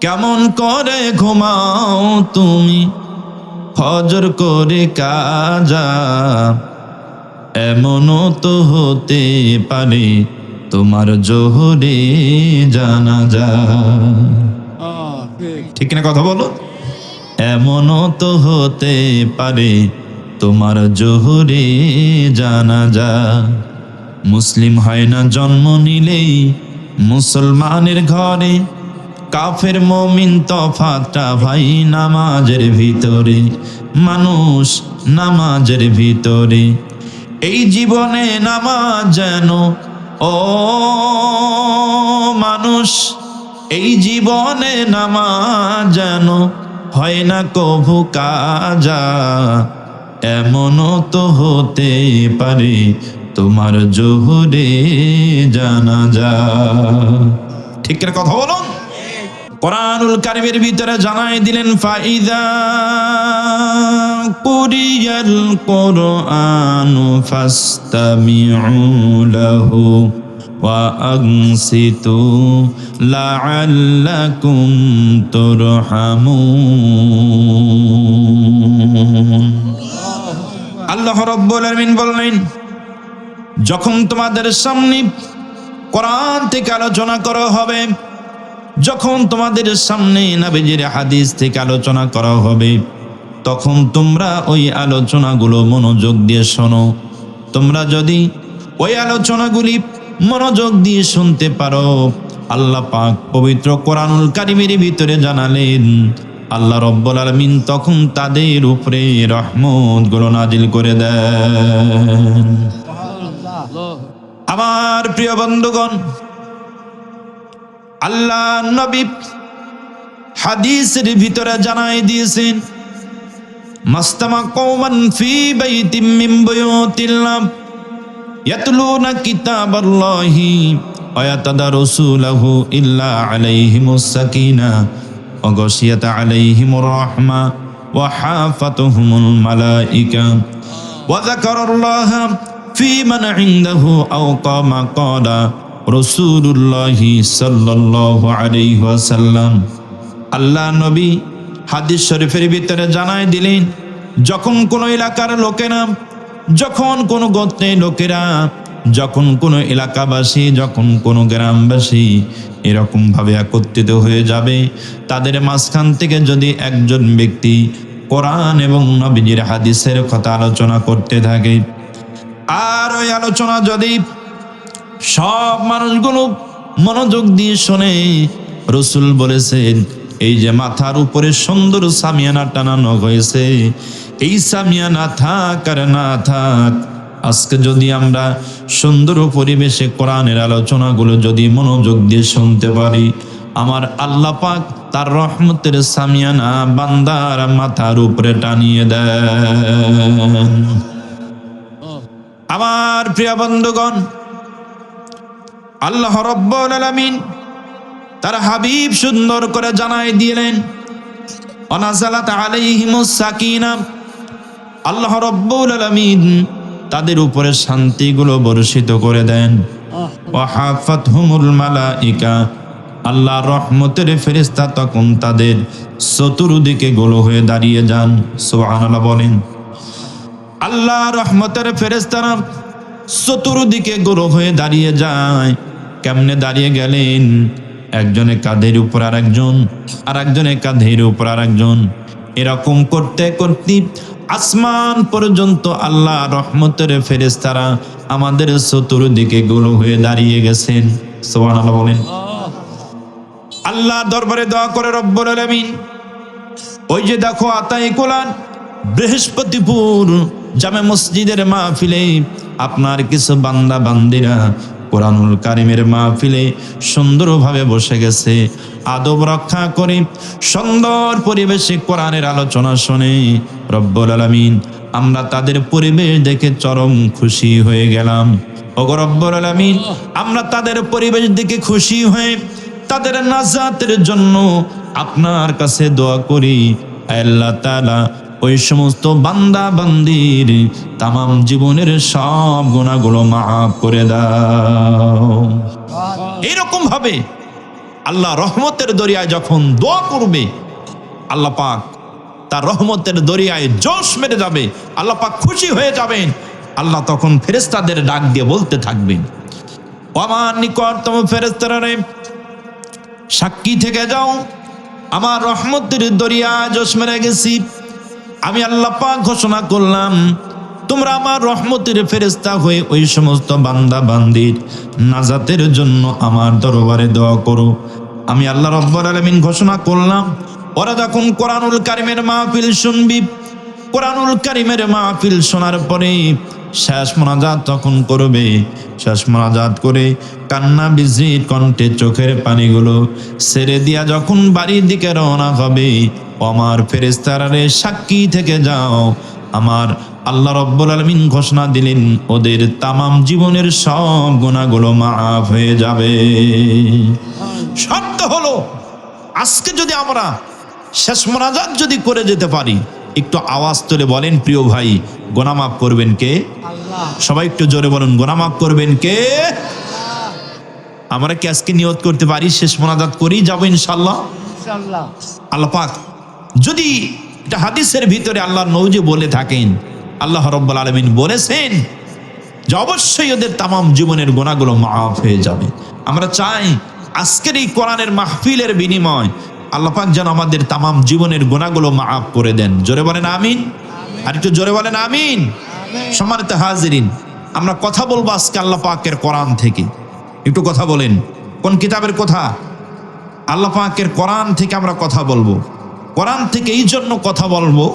কেমন করে ঘুমাও তুমি ফজর করে কাজা, এমনও তো হতে পারে তোমার জোহরে জানাজা। ঠিক না কথা বলো? এমনও তো হতে পারে তোমার জোহরে জানাজা। মুসলিম হয় না জন্ম নিলেই মুসলমানের ঘরে, কাফের মুমিন তফাতটা ভাই নামাজের ভিতরে, মানুষ নামাজের ভিতরে। এই জীবনে নামাজ যেন ও মানুষ, এই জীবনে নামাজ যেন হয় না কভু কাজা, এমনও তো হতে পারে তোমার জোহরে জানাজা। ঠিক করে কথা বলো। কোরআনুল কারীমের ভিতরে জানাই দিলেন ফাইদা কুরিয়াল কুরআনু ফাসতামিউ লাহু ওয়া আনসিতু লাআল্লাকুম তুরহামুন। আল্লাহ রাব্বুল আলামিন বললেন, যখন তোমাদের সামনে কোরআন থেকে আলোচনা করা হবে, যখন তোমাদের সামনে নবীজির হাদিস থেকে আলোচনা করা হবে, তখন তোমরা ওই আলোচনাগুলো মনোযোগ দিয়ে শোনো। তোমরা যদি ওই আলোচনাগুলি মনোযোগ দিয়ে শুনতে পারো, আল্লাহ পাক পবিত্র কোরআনুল কারীমের ভিতরে জানালেন আল্লাহ রাব্বুল আলামিন তখন তাদের উপরে রহমতগুলো নাজিল করে দেন। আমার প্রিয় বন্ধুগণ, আল্লাহ নবী হাদিসের ভিতরে জানাই দিয়েছেন, মাস্তামা কওমান ফি বাইতিম মিন বুয়ুতিল্লাহ ইয়াতলুনা কিতাবাল্লাহি ওয়া ইয়াতাদারুসুনাহু ইল্লা আলাইহিমুস সাকিনা ওয়া গাশিয়াত আলাইহিমুর রাহমা ওয়া হাফাতুহুমুল মালাইকা ওয়া যাকারাল্লাহা ফি মান ইনদাহু আও কামা ক্বালা রাসূলুল্লাহি সাল্লাল্লাহু আলাইহি ওয়াসাল্লাম। আল্লাহ নবী হাদিস শরীফের ভিতরে জানাই দিলেন, যখন কোন এলাকার লোকেরা, যখন কোন গোত্রের লোকেরা, যখন কোন এলাকাবাসী, যখন কোন গ্রামবাসী এরকম ভাবে একত্রিত হয়ে যাবে, তাদের মাঝখান থেকে যদি একজন ব্যক্তি কোরআন এবং নবীজির হাদিসের কথা আলোচনা করতে থাকে, আর ওই আলোচনা যদি সব মানুষগুলো মনোযোগ দিয়ে শোনে, রাসূল বলেছেন এই যে মাথার উপরে সুন্দর সামিয়ানা টানানো হয়েছে, এই সামিয়ানা থাক আর না থাক, আজকে যদি আমরা সুন্দর পরিবেশে কোরআনের আলোচনাগুলো যদি মনোযোগ দিয়ে শুনতে পারি, আমার আল্লাহ পাক তার রহমতের সামিয়ানা বান্দার মাথার উপরে টানিয়ে দেন। আমার প্রিয় বন্ধুগণ, আল্লাহ রাব্বুল আলামিন তার হাবিব সুন্দর করে জানাই দিলেন, অনাজালাত আলাইহিমুস সাকিনা, আল্লাহ রাব্বুল আলামিন তাদের উপরে শান্তিগুলো বর্ষিত করে দেন। ওয়া হাফাতহুমুল মালাইকা, আল্লাহর রহমতের ফেরেশতা তখন তাদের চতুর্দিকে গোল হয়ে দাঁড়িয়ে যান। সুবহানাল্লাহ বলেন। আল্লাহর রহমতের ফেরেশতারা চতুর্দিকে গোল হয়ে দাঁড়িয়ে যায়। কেমনে দাঁড়িয়ে গেলেন? একজনের কাঁধের উপর আরেকজন, আর একজনের কাঁধের উপর আরেকজন, এরকম করতে করতে আসমান পর্যন্ত আল্লাহ রহমতের ফেরেশতারা আমাদের চতুর্দিকে গোল হয়ে দাঁড়িয়ে গেছেন। সুবহানাল্লাহ বলেন। আল্লাহ দরবারে দোয়া করে রব্বুল আলামিন, ওই যে দেখো আতায়ে কোরআন বৃহস্পতিপুর জামে মসজিদের মাহফিলে আপনার কিছু বান্দা বান্দিরা কোরআনুল কারীমের মাহফিলে সুন্দরভাবে বসে গেছে, আদব রক্ষা করে সুন্দর পরিবেশে কোরআনের আলোচনা শুনে রব্বুল আলামিন আমরা তাদের পরিবেশ দেখে চরম খুশি হয়ে গেলাম। ওগো রব্বুল আলামিন, আমরা তাদের পরিবেশ দেখে খুশি হয়ে তাদের নাজাতের জন্য আপনার কাছে দোয়া করি, আল্লাহ তাআলা ওই সমস্ত বান্দা বান্দির তামাম জীবনের সব গুনাহগুলো মাফ করে দাও। এরকম ভাবে আল্লাহ রহমতের দরিয়ায় যখন দোয়া করবে, আল্লাহ পাক তার রহমতের দরিয়ায় জোশ মেরে যাবে, আল্লাহ পাক খুশি হয়ে যাবেন। আল্লাহ তখন ফেরেশতাদের ডাক দিয়ে বলতে থাকবেন, আমার নিকটতম ফেরেশতারা রে, সাক্ষী থেকে যাও, আমার রহমতের দরিয়ায় জোশ মেরে গেছি। আমি আল্লাহ পাক ঘোষণা করলাম, তোমরা আমার রহমতের ফেরেশতা হয়ে ওই সমস্ত বান্দা বান্দির নাজাতের জন্য আমার দরবারে দোয়া করো। আমি আল্লাহ রাব্বুল আলামিন ঘোষণা করলাম, ওরা যখন কোরআনুল কারীমের মাহফিল শুনবি, কোরআনুল কারীমের মাহফিল শোনার পরে শেষ মোনাজাত তখন করবে, শেষ মোনাজাত করে কান্না বিজিত কণ্ঠে চোখের পানিগুলো ছেড়ে দিয়া যখন বাড়ির দিকে রওনা হবে, আমার ফেরেশতারা রে, সাক্ষী থেকে যাও, আমার আল্লাহ রাব্বুল আলামিন ঘোষণা দিলেন ওদের তামাম জীবনের সব গুনাহগুলো মাফ হয়ে যাবে। শর্ত হলো, আজকে যদি আমরা শেষ মোনাজাত যদি করে যেতে পারি, একটু আওয়াজ তুলে বলেন প্রিয় ভাই, গুনাহ মাফ করবেন কে? আল্লাহ। সবাই একটু জোরে বলুন, গুনাহ মাফ করবেন কে? আমরা কি আজকে নিয়ত করতে পারি শেষ মোনাজাত করেই যাবো ইনশাআল্লাহ? ইনশাআল্লাহ। আল্লাহ পাক যদি এটা হাদিসের ভিতরে আল্লাহর নবী বলে থাকেন, আল্লাহ রাব্বুল আলামিন বলেছেন যে অবশ্যই ওদের তামাম জীবনের গুনাহগুলো মাফ হয়ে যাবে। আমরা চাই আজকের এই কোরআনের মাহফিলের বিনিময় আল্লাহ পাক যেন আমাদের তামাম জীবনের গুনাহগুলো মাফ করে দেন। জোরে বলেন আমিন। আর একটু জোরে বলেন আমিন। সম্মানিত হাজিরিন, আমরা কথা বলবো আজকে আল্লাহ পাকের কোরআন থেকে। একটু কথা বলেন, কোন কিতাবের কথা? আল্লাহ পাকের কোরআন থেকে আমরা কথা বলবো। কোরআন থেকে এই জন্য কথা বলবো,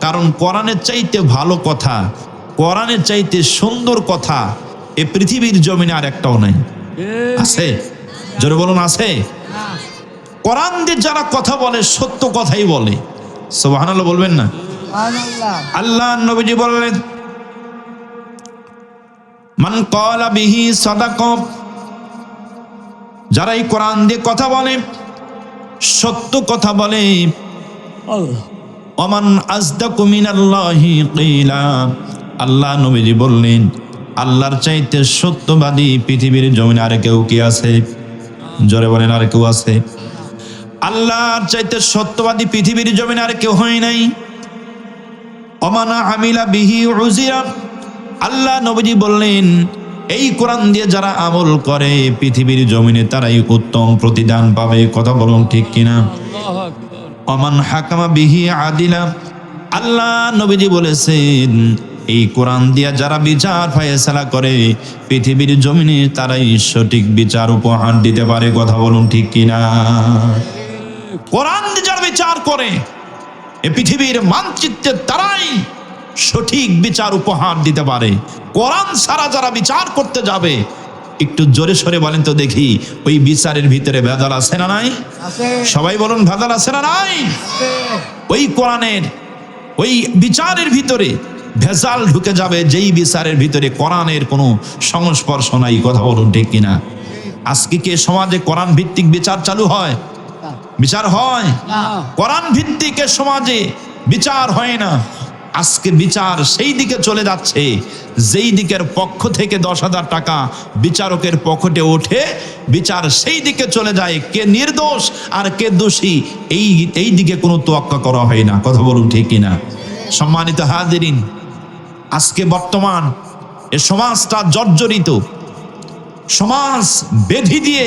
কারণ কোরআনের চাইতে ভালো কথা, কোরআনের চাইতে সুন্দর কথা এই পৃথিবীর জমিনে আর একটাও নাই। আছে? জোরে বলুন, আছে? কোরআন দিয়ে যারা কথা বলে সত্য কথাই বলে। সুবহানাল্লাহ বলবেন না? আল্লাহ নবীজি বললেন, মান ক্বালা বিহি সাদাকা, যারা এই কোরআন দিয়ে কথা বলে, সত্য কথা বলে, ওমান আসদাকু মিনাল্লাহি কিলা, আল্লাহ নবীজি বললেন আল্লাহর চাইতে সত্যবাদী পৃথিবীর জমিনে আর কেউ কি আছে? জোরে বলেন, আর কেউ আছে? আল্লাহর চাইতে সত্যবাদী পৃথিবীর জমিনে আর কেউ হয় নাই। ওমানা আমিলা বিহি উজিরা, আল্লাহ নবীজি বললেন এই কোরআন দিয়ে যারা আমল করে পৃথিবীর জমিনে তারাই উত্তম প্রতিদান পাবে। কথা বলুন ঠিক কিনা? ওমান হাকামা বিহি আদিলা, আল্লাহ নবীজি বলেছেন এই কোরআন দিয়া যারা বিচার ফায়সালা করে পৃথিবীর জমিনে তারাই সঠিক বিচার উপহার দিতে পারে। কথা বলুন ঠিক কিনা? কোরআন দিয়ে যারা বিচার করে এই পৃথিবীর মানচিত্রে তারাই সঠিক বিচার উপহার দিতে পারে। কোরআন ছাড়া যারা বিচার করতে যাবে, একটু জোরে সরে বলেন তো দেখি, ওই বিচারের ভিতরে ভেজাল আছে না নাই? সবাই বলুন, ভেজাল আছে না নাই? ওই কোরআনের ওই বিচারের ভিতরে ভেজাল ঢুকে যাবে, যেই বিচারের ভিতরে কোরআনের কোনো সংস্পর্শ নাই। কথা বলুন ঠিক কিনা? আজকে কি সমাজে কোরআন ভিত্তিক বিচার চালু হয়? বিচার হয়? কোরআন ভিত্তিক সমাজে বিচার হয় না। আজকে বিচার সেই দিকে চলে যাচ্ছে যেই দিকের পক্ষ থেকে 10,000 টাকা বিচারকের পকেটে ওঠে, বিচার সেই দিকে চলে যায়। কে নির্দোষ আর কে দোষী এই দিকে কোনো তোয়াক্কা করা হয় না। কথা বলুন ঠিক কিনা? সম্মানিত হাজিরিন, আজকে বর্তমান এ সমাজটা জর্জরিত, সমাজ ব্যাধি দিয়ে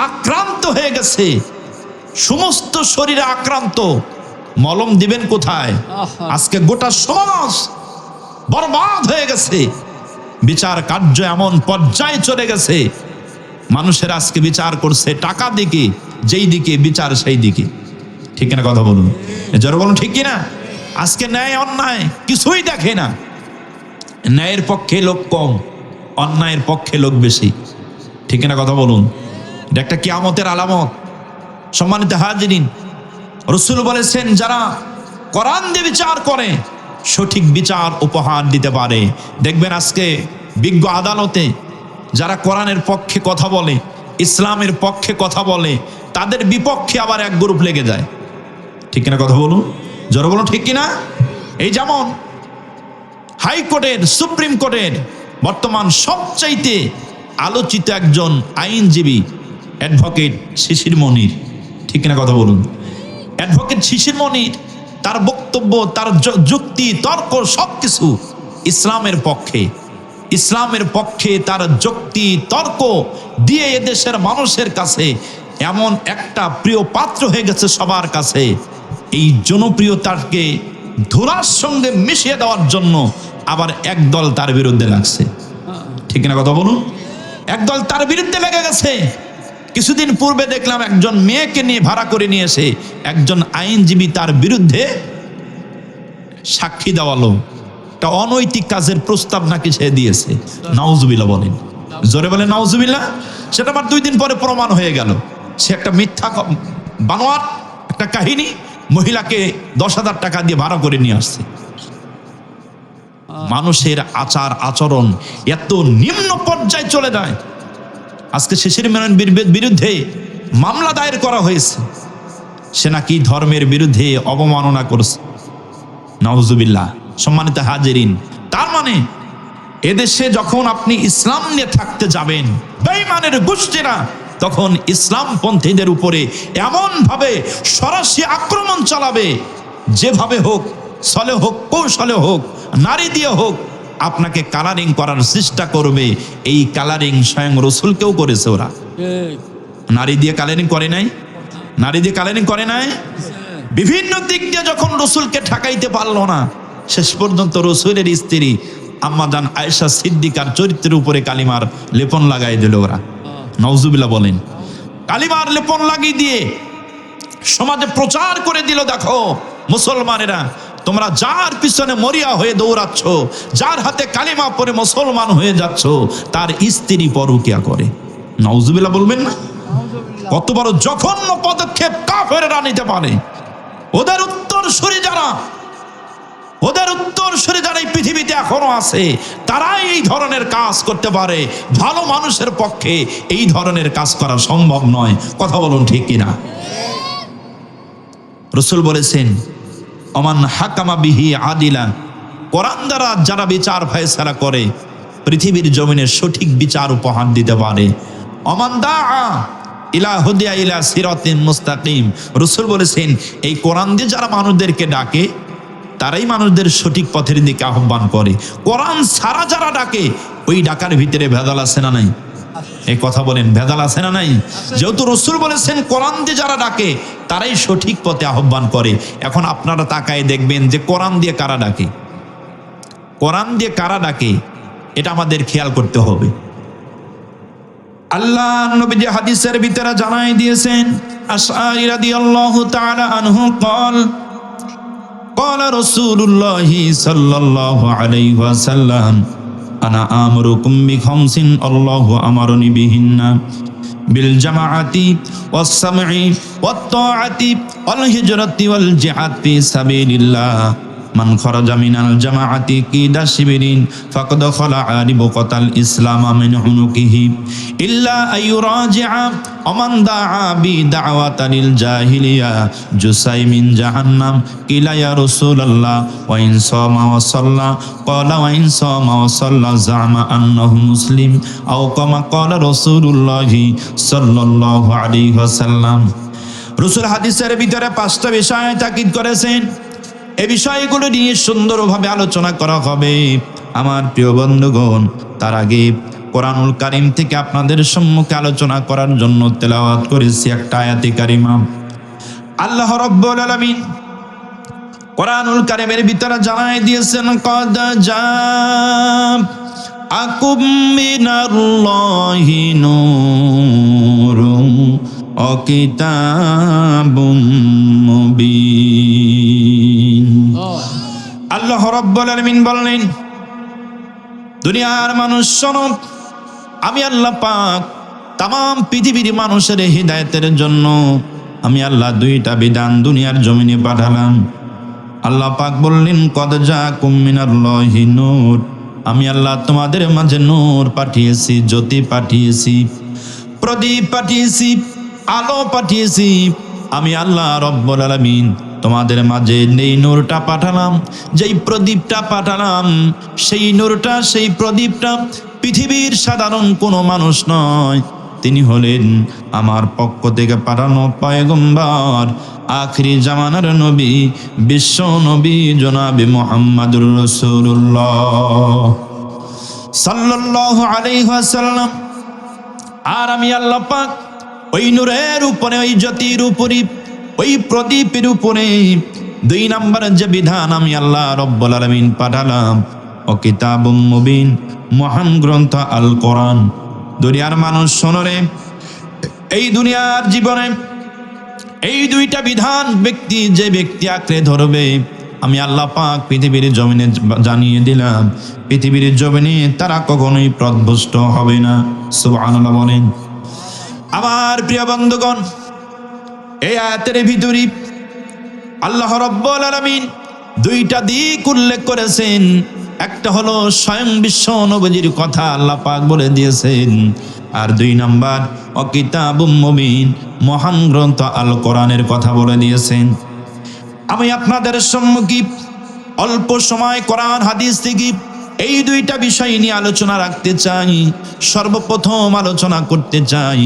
আক্রান্ত হয়ে গেছে, সমস্ত শরীরে আক্রান্ত। মলম দিবেন কোথায়? আজকে গোটা সমাজ বরবাদ হয়ে গেছে। বিচার কার্য এমন পর্যায়ে চলে গেছে, মানুষের আজকে বিচার করছে টাকা দিকে, যেই দিকে বিচার সেই দিকে। ঠিক কিনা? কথা বলুন, জোরে বলুন ঠিক কিনা? আজকে ন্যায় অন্যায় কিছুই দেখে না। ন্যায়ের পক্ষে লোক কম, অন্যায়ের পক্ষে লোক বেশি। ঠিক কিনা? কথা বলুন। এটা একটা কিয়ামতের আলামত। সম্মানিত হাজিরিন, রাসূল বলেছেন যারা কোরআন দিয়ে বিচার করে সঠিক বিচার উপহার দিতে পারে। দেখবেন আজকে বিজ্ঞ আদালতে যারা কোরআনের পক্ষে কথা বলে, ইসলামের পক্ষে কথা বলে, তাদের বিপক্ষে আবার এক গ্রুপ লেগে যায়। ঠিক কিনা? কথা বলুন, জোরে বলুন ঠিক কিনা? এই যেমন হাইকোর্টের, সুপ্রিম কোর্টের বর্তমান সবচাইতে আলোচিত একজন আইনজীবী, অ্যাডভোকেট শিশির মনির, ঠিক না কথা বলুন? অ্যাডভোকেট শিশির মনির, তার বক্তব্য, তার যুক্তি তর্ক সবকিছু ইসলামের পক্ষে। ইসলামের পক্ষে তার যুক্তি তর্ক দিয়ে এদেশের মানুষের কাছে এমন একটা প্রিয় পাত্র হয়ে গেছে সবার কাছে। এই জনপ্রিয়তাকে ধুলার সঙ্গে মিশিয়ে দেওয়ার জন্য আবার একদল তার বিরুদ্ধে লাগছে, ঠিক না কথা বলুন? একদল তার বিরুদ্ধে লেগে গেছে। কিছুদিন পূর্বে দেখলাম একজন মেয়েকে নিয়ে ভাড়া করে নিয়ে এসে একজন আইনজীবী তার বিরুদ্ধে সাক্ষী দেওয়ালো। একটা অনৈতিক কাজের প্রস্তাব নাকি সে দিয়েছে। নাউজুবিল্লাহ বলেন, জোরে বলেন নাউজুবিল্লাহ। সেটা আবার 2 দিন পরে প্রমাণ হয়ে গেল। সে একটা মিথ্যা বানোয়ার একটা কাহিনী মহিলাকে 10,000 টাকা দিয়ে ভাড়া করে নিয়ে আসছে। মানুষের আচার আচরণ এত নিম্ন পর্যায়ে চলে যায়। আজকে শিশির মনির বিরুদ্ধে মামলা দায়ের করা হয়েছে, সে নাকি ধর্মের বিরুদ্ধে অবমাননা করছে। নাউজুবিল্লাহ। সম্মানিত হাজিরিন, তার মানে এদেশে যখন আপনি ইসলাম নিয়ে থাকতে যাবেন, বেঈমানের গোষ্ঠীরা তখন ইসলামপন্থীদের উপরে এমন ভাবে সরাসরি আক্রমণ চালাবে, যেভাবে হোক, ছলে হোক, কৌশলে হোক, নারী দিয়ে হোক, আপনাকে কালারিং করার চেষ্টা করবে। এই কালারিং স্বয়ং রসুলকেও করেছে ওরা। নারী দিয়ে কালারিং করে নাই? নারী দিয়ে কালারিং করে নাই? বিভিন্ন দিক দিয়ে যখন রসুলকে ঠকাইতে পারলো না, শেষ পর্যন্ত রসুলের স্ত্রী আম্মাজান আয়েশা সিদ্দিকার চরিত্রের উপরে কালিমার লেপন লাগাই দিল ওরা। নাউজুবিল্লাহ বলেন। কালিমার লেপন লাগিয়ে দিয়ে সমাজে প্রচার করে দিল, দেখো মুসলমানেরা, তোমরা যার পিছনে মরিয়া হয়ে দৌড়াচ্ছ, যার হাতে কালিমা পরে মুসলমান হয়ে যাচ্ছ, তার স্ত্রী পরকিয়া করে। নাউজুবিল্লাহ বলবেন না? কত বড় জঘন্য পদক্ষেপ কাফেররা নিতে পারে। ওদের উত্তরসূরি যারা, ওদের উত্তরসূরি যারা এই পৃথিবীতে এখনো আছে, তারাই এই ধরনের কাজ করতে পারে। ভালো মানুষের পক্ষে এই ধরনের কাজ করা সম্ভব নয়। কথা বলুন ঠিক কিনা? রাসূল বলেছেন, ওমান হাকামা বিহি আদিলা, কোরআন দ্বারা যারা বিচার ফয়সালা করে পৃথিবীর জমিনে সঠিক বিচার উপহার দিতে পারে। ওমান দাআ ইলা হুদিয়া ইলা সিরাতিন মুস্তাকিম, রাসূল বলেছেন এই কোরআন দিয়ে যারা মানুষদেরকে ডাকে, তারাই মানুষদের সঠিক পথের দিকে আহ্বান করে। কোরআন ছাড়া যারা ডাকে, ওই ডাকার ভিতরে ভেজাল আছে না নাই? এই কথা বলেন, ভেজাল আছে না নাই? যেহেতু রাসূল বলেছেন কোরআন দিয়ে যারা ডাকে, তারাই সঠিক পথে আহ্বান করে। এখন আপনারা তাকায় দেখবেন যে কোরআন দিয়ে কারা ডাকে, কোরআন দিয়ে কারা ডাকে, এটা আমাদের খেয়াল করতে হবে। আল্লাহ নবী যে হাদিসের ভিতরে জানাই দিয়েছেন, আশআরী রাদিয়াল্লাহু তাআলা আনহু قال قال رسول الله صلى الله عليه وسلم أنا آمركم بخمس الله أمرني بهن بالجماعة والسمع والطاعة والهجرة والجهاد في سبيل الله من خرج من الجماعة كيد شبرين فقد خلع ربقة الإسلام من عنقه إلا أن يراجع ومن دعا بدعوة للجاهلية جسي من جهنم قيل يا رسول الله وإن صام وصلى قال وإن صام وصلى زعم أنه مسلم أو كما قال رسول الله صلى الله عليه وسلم। রাসূল হাদিসের ভিতরে 5টা বিষয় তাকিদ করেছেন। এই বিষয়গুলো নিয়ে সুন্দরভাবে আলোচনা করা হবে আমার প্রিয় বন্ধুগণ। তার আগে কোরআনুল কারীম থেকে আপনাদের সম্মুখে আলোচনা করার জন্য তেলাওয়াত করেছি একটা আয়াতে কারিমা। আল্লাহ রাব্বুল আলামিন কোরআনুল কারীমের ভিতরে জানাই দিয়েছেন, কদ জাআকুম মিনাল্লাহি নূরুন ওয়া কিতাবুম মুবিন। আল্লাহ রাব্বুল আলামিন বললেন, দুনিয়ার মানুষ শোনো, আমি আল্লাহ পাক তামাম পৃথিবীর মানুষের হিদায়াতের জন্য আমি আল্লাহ 2টা বিধান দুনিয়ার জমিনে পাঠালাম। আল্লাহ পাক বললেন, কদ জাআকুম মিনাল্লাহি নূর, আমি আল্লাহ তোমাদের মাঝে নূর পাঠিয়েছি, জ্যোতি পাঠিয়েছি, প্রদীপ পাঠিয়েছি, আলো পাঠিয়েছি। আমি আল্লাহ রাব্বুল আলামিন তোমাদের মাঝে এই নূরটা পাঠালাম, যেই প্রদীপটা পাঠালাম, সেই নূরটা, সেই প্রদীপটা পৃথিবীর সাধারণ কোনো মানুষ নয়, তিনি হলেন আমার পক্ষ থেকে পাঠানো পয়গম্বর, আখিরি জামানার নবী, বিশ্ব নবী জনাবে মুহাম্মদুর রাসূলুল্লাহ সাল্লাল্লাহু আলাইহি ওয়াসাল্লাম। আর আমি আল্লাহ পাক ওই নূরের উপরে, ওই জ্যোতির উপরে, ওই প্রদীপের উপরে 2 নম্বর যে বিধান আমি আল্লাহ রব্বুল আলামিন পাঠালাম, ও কিতাবুম মুবিন, মহান গ্রন্থ আল কোরআন। দুনিয়ার মানুষ শোনো রে, এই দুনিয়ার জীবনে এই 2টা বিধান যে ব্যক্তি আঁকড়ে ধরবে, আমি আল্লাহ পাক পৃথিবীর জমিনে জানিয়ে দিলাম, পৃথিবীর জমিনে তারা কখনোই পথভ্রষ্ট হবে না। সুবহানাল্লাহ বলেন। আমার প্রিয় বন্ধুগণ, এই আয়াতের ভিতরে আল্লাহ রাব্বুল আলামিন 2টা দিক উল্লেখ করেছেন। একটা হলো স্বয়ং বিশ্ব নবীর কথা আল্লাহ পাক বলে দিয়েছেন, আর 2 নম্বর ও কিতাবুম মুবিন, মহান গ্রন্থ আল কোরআনের কথা বলে দিয়েছেন। আমি আপনাদের সম্মুখে অল্প সময় কোরআন হাদিস থেকে এই 2টা বিষয় নিয়ে আলোচনা রাখতে চাই। সর্বপ্রথম আলোচনা করতে চাই,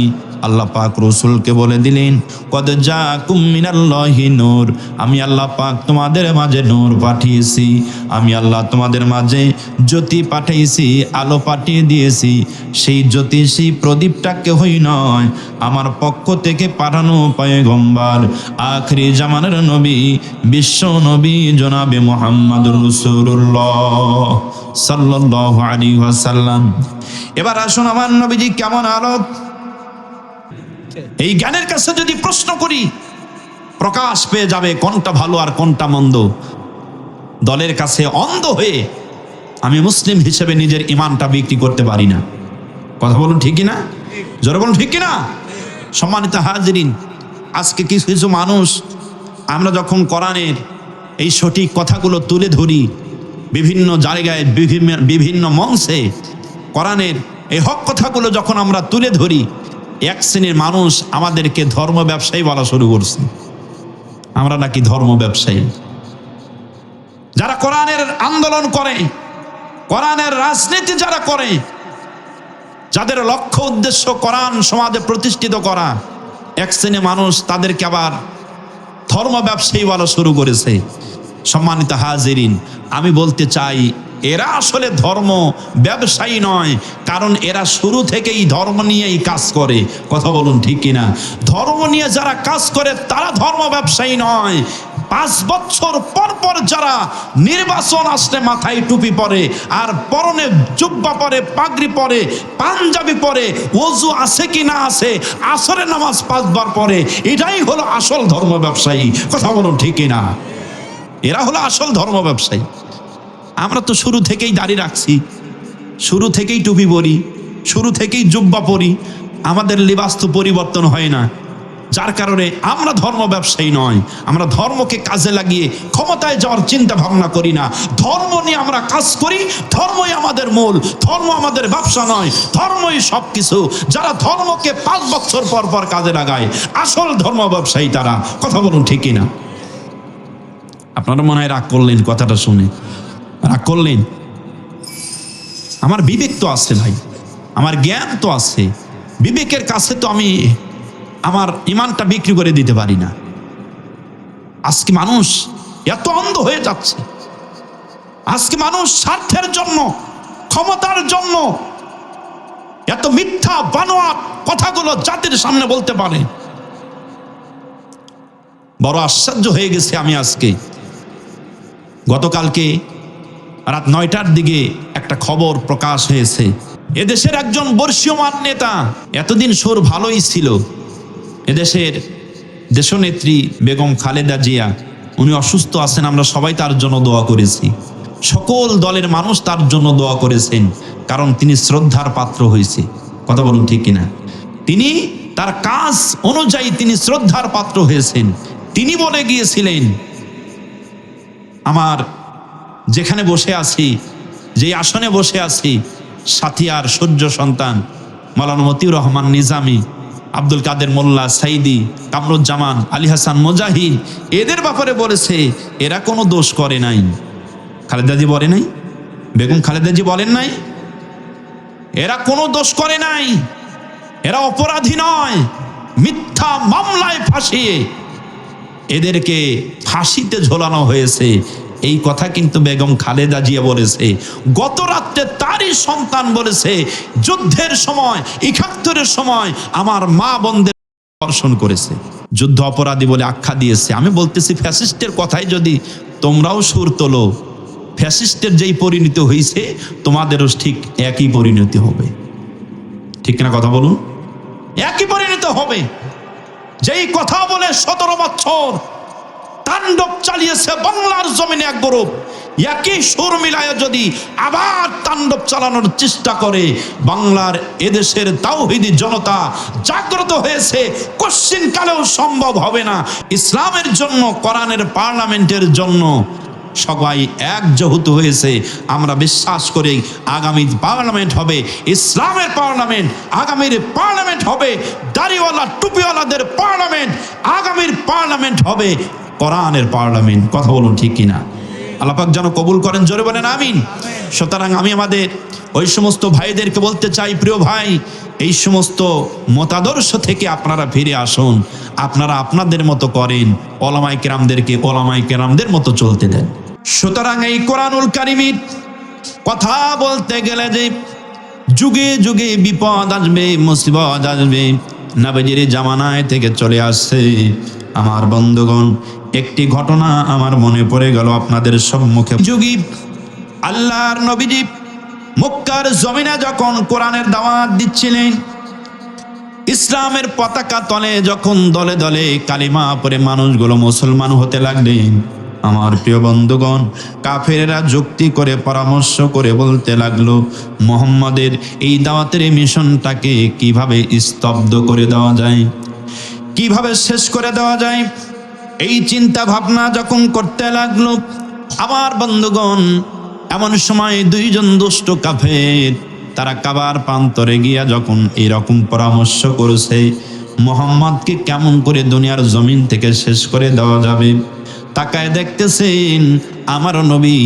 আল্লাহ পাক রাসূলকে বলে দিলেন, কদ জাকুম মিনাল্লাহি নূর, আমি আল্লাহ পাক তোমাদের মাঝে নূর পাঠিয়েছি, আমি আল্লাহ তোমাদের মাঝে জ্যোতি পাঠিয়েছি, আলো পাঠিয়ে দিয়েছি। সেই জ্যোতি, সেই প্রদীপটা কেউই নয়, আমার পক্ষ থেকে পাঠানো পয়গম্বর, আখিরি জামানের নবী, বিশ্ব নবী জনাবে মুহাম্মদুর রাসূলুল্লাহ সাল্লাল্লাহু আলাইহি ওয়াসাল্লাম। এবার আসুন, আমার নবীজি কেমন আলো, এই জ্ঞানের কাছে যদি প্রশ্ন করি, প্রকাশ পেয়ে যাবে কোনটা ভালো আর কোনটা মন্দ। দলের কাছে অন্ধ হয়ে আমি মুসলিম হিসেবে নিজের ইমানটা বিক্রি করতে পারি না। কথা বলুন ঠিক কিনা? জোরে বলুন ঠিক কিনা? সম্মানিত হাজিরিন, আজকে কিছু কিছু মানুষ, আমরা যখন কোরআনের এই সঠিক কথাগুলো তুলে ধরি, বিভিন্ন জায়গায় বিভিন্ন মঞ্চে কোরআনের এই হক কথাগুলো যখন আমরা তুলে ধরি, এক শ্রেণীর মানুষ আমাদেরকে ধর্ম ব্যবসায়ী বলা শুরু করছে। আমরা নাকি ধর্ম ব্যবসায়ী। যারা কোরআনের আন্দোলন করে, কোরআনের রাজনীতি যারা করে, যাদের লক্ষ্য উদ্দেশ্য কোরআন সমাজে প্রতিষ্ঠিত করা, এক শ্রেণীর মানুষ তাদেরকে আবার ধর্ম ব্যবসায়ী বলা শুরু করেছে। সম্মানিত হাজিরিন, আমি বলতে চাই, এরা আসলে ধর্ম ব্যবসায়ী নয়, কারণ এরা শুরু থেকেই ধর্ম নিয়েই কাজ করে। কথা বলুন ঠিক কিনা? ধর্ম নিয়ে যারা কাজ করে তারা ধর্ম ব্যবসায়ী নয়। 5 বছর পর পর যারা নির্বাচন আসলে মাথায় টুপি পরে, আর পরনে জুব্বা পরে, পাগড়ি পরে, পাঞ্জাবি পরে, ওযু আছে কি না আছে, আসরের নামাজ 5 বার পরে, এটাই হলো আসল ধর্ম ব্যবসায়ী। কথা বলুন ঠিক কিনা? এরা হলো আসল ধর্ম ব্যবসায়ী। আমরা তো শুরু থেকেই দাড়ি রাখছি, শুরু থেকেই টুপি পরি, শুরু থেকেই জুব্বা পরি, আমাদের লিবাস তো পরিবর্তন হয় না। যার কারণে আমরা ধর্ম ব্যবসায়ী নয়। আমরা ধর্মকে কাজে লাগিয়ে ক্ষমতায় যাওয়ার চিন্তা ভাবনা করি না। ধর্ম নিয়ে আমরা কাজ করি, ধর্মই আমাদের মূল, ধর্ম আমাদের ব্যবসা নয়, ধর্মই সব কিছু। যারা ধর্মকে 5 বছর পর পর কাজে লাগায়, আসল ধর্ম ব্যবসায়ী তারা। কথা বলুন ঠিকই না? আপনারা মনে হয় রাগ করলেন কথাটা শুনে, রাগ করলেন? আমার বিবেক তো আছে ভাই, আমার জ্ঞান তো আছে, বিবেকের কাছে তো আমি আমার ইমানটা বিক্রি করে দিতে পারি না। আজকে মানুষ এত অন্ধ হয়ে যাচ্ছে, আজকে মানুষ স্বার্থের জন্য, ক্ষমতার জন্য এত মিথ্যা বানোয়াট কথাগুলো জাতির সামনে বলতে পারে। বড় আশ্চর্য হয়ে গেছে আমি আজকে। গতকালকে রাত 9টার দিকে একটা খবর প্রকাশ হয়েছে, এদেশের একজন বর্ষীয়মান নেতা, এতদিন সুর ভালোই ছিল, এদেশের দেশনেত্রী বেগম খালেদা জিয়া, উনি অসুস্থ আছেন, আমরা সবাই তার জন্য দোয়া করেছি, সকল দলের মানুষ তার জন্য দোয়া করেছেন, কারণ তিনি শ্রদ্ধার পাত্র হয়েছে। কথা বলুন ঠিক কিনা? তিনি তার কাজ অনুযায়ী তিনি শ্রদ্ধার পাত্র হয়েছেন। তিনি বলে গিয়েছিলেন, আমার যেখানে বসে আছি, যে আসনে বসে আছি, সাথিয়ার সূর্য সন্তান মাওলানা মতিউর রহমান নিজামী, আব্দুল কাদের মোল্লা, সাইদি, কামরুজ্জামান, আলী হাসান মুজাহিদ, এদের ব্যাপারে বলেছে এরা কোনো দোষ করে নাই। খালেদাজি বলে নাই, বেগম খালেদাজি বলেন নাই, এরা কোনো দোষ করে নাই, এরা অপরাধী নয়, মিথ্যা মামলায় ফাঁসিয়ে এদেরকে ফাঁসিতে ঝোলানো হয়েছে। এই কথা কিন্তু বেগম খালেদা জিয়া বলেছে। গত রাত্রে তারই সন্তান বলেছে, যুদ্ধের সময় ৭১-এর সময় আমার মা বোনদের ধর্ষণ করেছে, যুদ্ধ অপরাধী বলে আখ্যা দিয়েছে। আমি বলতেছি, ফ্যাসিস্টের কথাই যদি তোমরাও সুর তোলো, ফ্যাসিস্টের যেই পরিণতি হয়েছে তোমাদেরও ঠিক একই পরিণতি হবে। ঠিক না কথা বলুন? একই পরিণতি হবে। যেই কথা বলে ১৭ বছর তাণ্ডব চালিয়েছে বাংলার জমিনে এক গ্রুপ, একই সুর মিলায় যদি আবার তাণ্ডব চালানোর চেষ্টা করে, বাংলার এদেশের তাওহীদি জনতা জাগ্রত হয়েছে, কোশ্চিন কালেও সম্ভব হবে না। ইসলামের জন্য, কোরআনের পার্লামেন্টের জন্য সবাই একজোট হয়েছে। আমরা বিশ্বাস করি আগামী পার্লামেন্ট হবে ইসলামের পার্লামেন্ট, আগামীর পার্লামেন্ট হবে দাড়িওয়ালা টুপিওয়ালাদের পার্লামেন্ট, আগামীর পার্লামেন্ট হবে কোরআনের পার্লামেন্ট। কথা বলুন ঠিক কিনা? আল্লাহ পাক যেন কবুল করেন, জোরে বলেন আমিন। সুতরাং আমি আমাদের ওই সমস্ত ভাইদেরকে বলতে চাই, প্রিয় ভাই, এই সমস্ত মতাদর্শ থেকে আপনারা ফিরে আসুন। আপনারা আপনাদের মতো করেন, ওলামায়ে কেরামদেরকে ওলামায়ে কেরামদের মতো চলতে দেন। সুতরাং এই কোরআনুল কারীমের কথা বলতে গেলে যে যুগে যুগে বিপদ আসবে, মুসিবত আসবে, নবীজির জামানায় থেকে চলে আসছে। আমার বন্ধুগণ, একটি ঘটনা আমার মনে পড়ে গেল আপনাদের সম্মুখে। যুগে আল্লাহর নবীজি মক্কার জমিনে যখন কোরআনের দাওয়াত দিচ্ছিলেন, ইসলামের পতাকা তলে যখন দলে দলে কালিমা পড়ে মানুষগুলো মুসলমান হতে লাগলেন, আমার প্রিয় বন্ধুগণ, কাফেরেরা যুক্তি করে পরামর্শ করে বলতে লাগলো, মুহাম্মাদের এই দাওয়াতের মিশনটাকে কিভাবে স্তব্ধ করে দেওয়া যায়, কিভাবে শেষ করে দেওয়া যায়। এই চিন্তা ভাবনা যখন করতে লাগলো, আমার বন্ধুগণ, এমন সময় দুইজন দুষ্ট কাফের তারা কাবার প্রান্তরে গিয়া যখন এরকম পরামর্শ করেছে, মুহাম্মদকে কেমন করে দুনিয়ার জমিন থেকে শেষ করে দেওয়া যাবে, তাকায় দেখতেছেন আমার নবী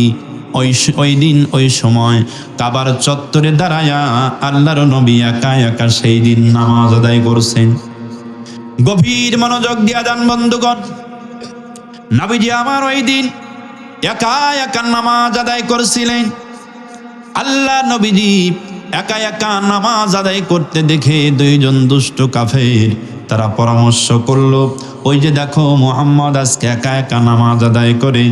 ওই দিন ওই সময় কাবার চত্বরে দাঁড়ায়া আল্লাহর নবী একা একা সেই দিন নামাজ আদায় করছেন। গভীর মনোযোগ দিয়া যান বন্ধুগণ, নবীজি আমার ওই দিন একা একা নামাজ আদায় করছিলেন। আল্লাহ নবীজি একা একা নামাজ আদায় করতে দেখে দুইজন দুষ্ট কাফের তারা পরামর্শ করলো, ওই যে দেখো মুহাম্মদ আজকে একা একা নামাজ আদায় করে,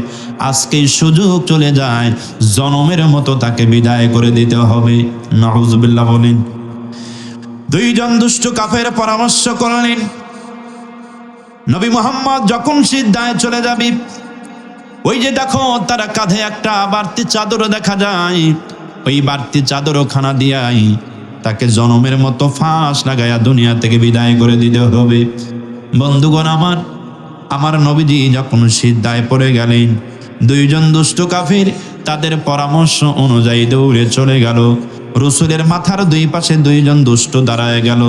আজকে সুযোগ চলে যায়, জনমের মতো তাকে বিদায় করে দিতে হবে। নাউজুবিল্লাহ বলেন। দুইজন দুষ্ট কাফের পরামর্শ করলেন, নবী মুহাম্মদ যখন সিদ্ধায় চলে যাবি, ওই যে দেখো তারা কাঁধে একটা বাড়তি চাদর দেখা যায়, ওই বাড়তি চাদর খানা দিয়াই তাকে জনমের মতো ফাঁস লাগাইয়া দুনিয়া থেকে বিদায় করে দিতে হবে। বন্ধুগণ, আমার নবীজি যখন সিদ্ধায় পড়ে গেলেন, দুইজন দুষ্ট কাফির তাদের পরামর্শ অনুযায়ী দৌড়ে চলে গেল। রসুলের মাথার দুই পাশে দুইজন দুষ্ট দাঁড়ায় গেল।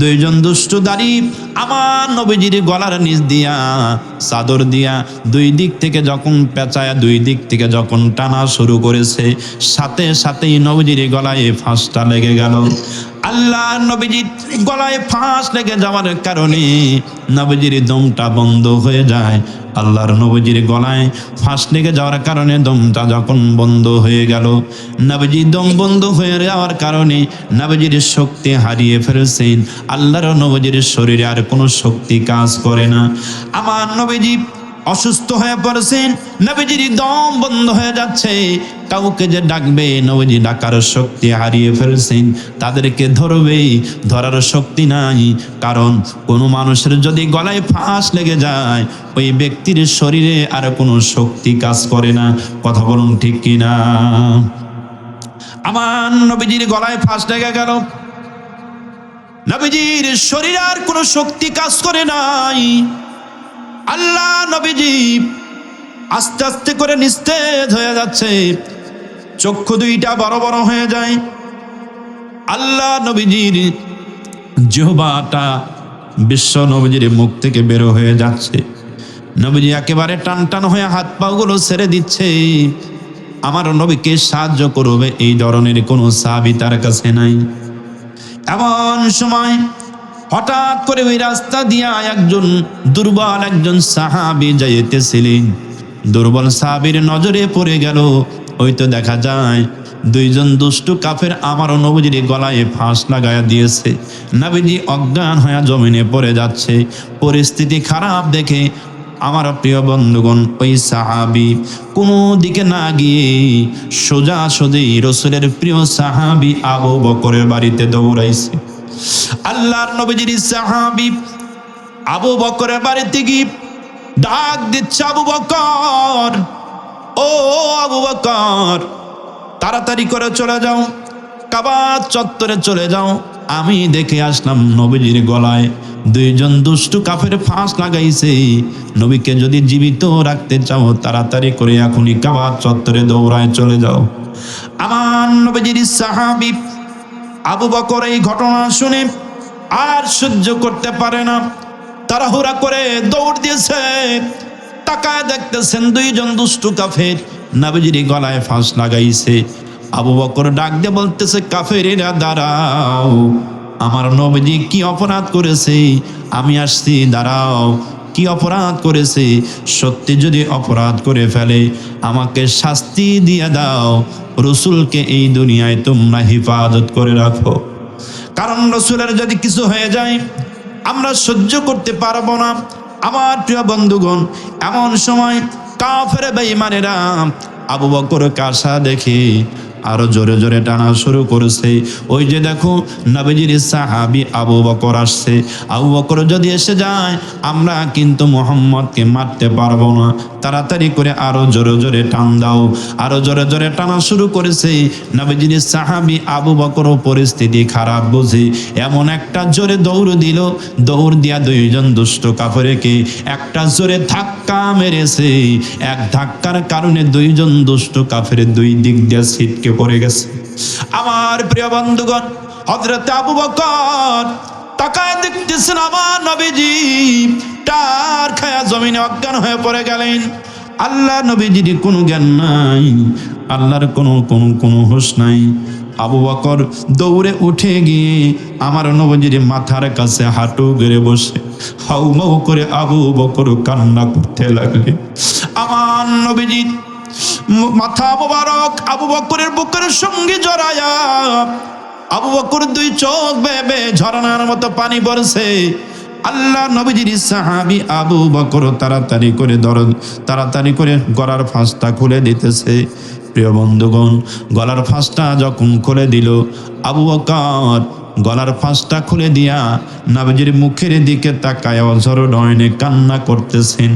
দুইজন দুষ্ট দাঁড়িয়ে আমার নবীজির গলার নিচ দিয়া চাদর দিয়া দুই দিক থেকে যখন পেঁচায়া দুই দিক থেকে যখন টানা শুরু করেছে, সাথে সাথেই নবীজির গলায় ফাঁসটা লেগে গেল। আল্লাহ নবীজির গলায় ফাঁস লেগে যাওয়ার কারণে নবীজির দমটা বন্ধ হয়ে যায়। আল্লাহর নবীজির গলায় ফাঁস লেগে যাওয়ার কারণে দমটা যখন বন্ধ হয়ে গেল, নবীজির দম বন্ধ হয়ে যাওয়ার কারণে নবীজির শক্তি হারিয়ে ফেলেছেন। আল্লাহর নবীজির শরীরে আর কোনো শক্তি কাজ করে না। আমার নবীজি অসুস্থ হয়ে পড়েছেন, নবীজির দম বন্ধ হয়ে যাচ্ছে। কাউকে যে ডাকবে, নবীজি ডাকার শক্তি হারিয়ে ফেলছেন। তাদেরকে ধরার শক্তি নাই। কারণ কোনো মানুষের যদি গলায় ফাঁস লেগে যায়, ওই ব্যক্তির শরীরে আর কোনো শক্তি কাজ করে না। কথা বলুন ঠিক কিনা? আমার নবীজির গলায় ফাঁস লেগে গেল, নবীজির শরীরে আর কোনো শক্তি কাজ করে নাই। আল্লাহ নবীজি আস্তে আস্তে করে নিস্তেজ হয়ে যাচ্ছে, চক্ষু দুইটা বড় বড় হয়ে যায়। আল্লাহ নবীজির জিহ্বাটা বিশ্ব নবীজির মুখ থেকে বের হয়ে যাচ্ছে। নবীজি একেবারে টান টান হয়ে হাত পাগুলো ছেড়ে দিচ্ছে। আমার নবীকে সাহায্য করবে এই ধরনের কোনো সাহাবী তার কাছে নাই। এমন সময় হঠাৎ করে ওই রাস্তা দিয়া একজন দুর্বল একজন সাহাবী যাইতেছিলেন। দুর্বল সাহাবীর নজরে পড়ে গেল, ওই তো দেখা যায় দুইজন দুষ্টু কাফের আমার নবীজির গলায় ফাঁস লাগায়া দিয়েছে। নবীজি অজ্ঞান হয়ে জমিনে পড়ে যাচ্ছে। পরিস্থিতি খারাপ দেখে আমার প্রিয় বন্ধুগণ ওই সাহাবী কোনো দিকে না গিয়ে সোজাসুজি রসুলের প্রিয় সাহাবী আবু বকরের বাড়িতে দৌড়াইছে। আল্লাহর নবীজির সাহাবী আবু বকরের বাড়িতে গিয়ে ডাক দিচ্ছে, আবু বকর, ও আবু বকর, তাড়াতাড়ি করে চলে যাও, কাবা চত্বরে চলে যাও। আমি দেখে আসলাম নবীজির গলায় দুইজন দুষ্টু কাফের ফাঁস লাগাইছে। নবীকে যদি জীবিত রাখতে চাও তাড়াতাড়ি করে এখনই কাবা চত্বরে দৌড়ায় চলে যাও। আমার নবীজির সাহাবী আবু বকর এই ঘটনা শুনে আর সহ্য করতে পারে না, তাড়াহুড়া করে দৌড় দিয়েছে। তাকায় দেখতেছেন দুইজন দুষ্টু কাফের নবীজির গলায় ফাঁস লাগাইছে। আবু বকর ডাক দিয়ে বলতেছে, কাফেরেরা দাঁড়াও, আমার নবীজি কি অপরাধ করেছে? আমি আসছি, দাঁড়াও। কি অপরাধ করেছে? সত্যি যদি অপরাধ করে ফেলে আমাকে শাস্তি দিয়ে দাও, রসুলকে এই দুনিয়ায় তোমরা হেফাজত করে রাখো, কারণ রসুলের যদি কিছু হয়ে যায় আমরা সহ্য করতে পারবো না। আমার প্রিয় বন্ধুগণ, এমন সময় কাফের বেঈমানেরা আবু বকরকে আসা দেখে আরো জোরে জোরে টানা শুরু করেছে। ওই যে দেখো নবীজির সাহাবী আবু বকর আসছে, আবু বকর যদি এসে যায় আমরা কিন্তু মুহাম্মদকে মারতে পারবো না, তাড়াতাড়ি করে আরো জোরে জোরে টান দাও। আরো জোরে জোরে টানা শুরু করেছে। নবীজির সাহাবী আবু বকর পরিস্থিতি খারাপ বুঝে এমন একটা জোরে দৌড় দিল, দৌড় দিয়া দুইজন দুষ্ট কাফেরকে একটা জোরে ধাক্কা মেরেছে। এক ধাক্কার কারণে দুইজন দুষ্ট কাফের দুই দিক দিয়ে ছিটকে পড়ে গেছে। আমার প্রিয় বন্ধুগণ, হযরত আবু বকর তাকায় দেখতেছেন আমার নবীজি টার খায়া জমিনে অজ্ঞান হয়ে পড়ে গেলেন। আল্লাহ নবীজির কোনো জ্ঞান নাই, আল্লাহর কোনো হুঁশ নাই। আবু বকর দৌড়ে উঠে গিয়ে আমার নবীজির মাথার কাছে হাঁটু গেড়ে বসে হাউমাউ করে আবু বকর কান্না করতে লাগলেন। আমার নবীজির মাথা মোবারক আবু বকরের বুকের সঙ্গে জড়ায়া আবু বকর দুই চোখ বেয়ে ঝরনার মতো পানি পড়ছে। আল্লাহ নবীজির সাহাবী আবু বকর তাড়াতাড়ি করে গলার ফাঁসটা খুলে দিতেছে। প্রিয় বন্ধুগণ, গলার ফাঁসটা যখন খুলে দিল, আবু বকর গলার ফাঁসটা খুলে দিয়া নবীজির মুখের দিকে তাকায় অঝর নয়নে কান্না করতেছেন।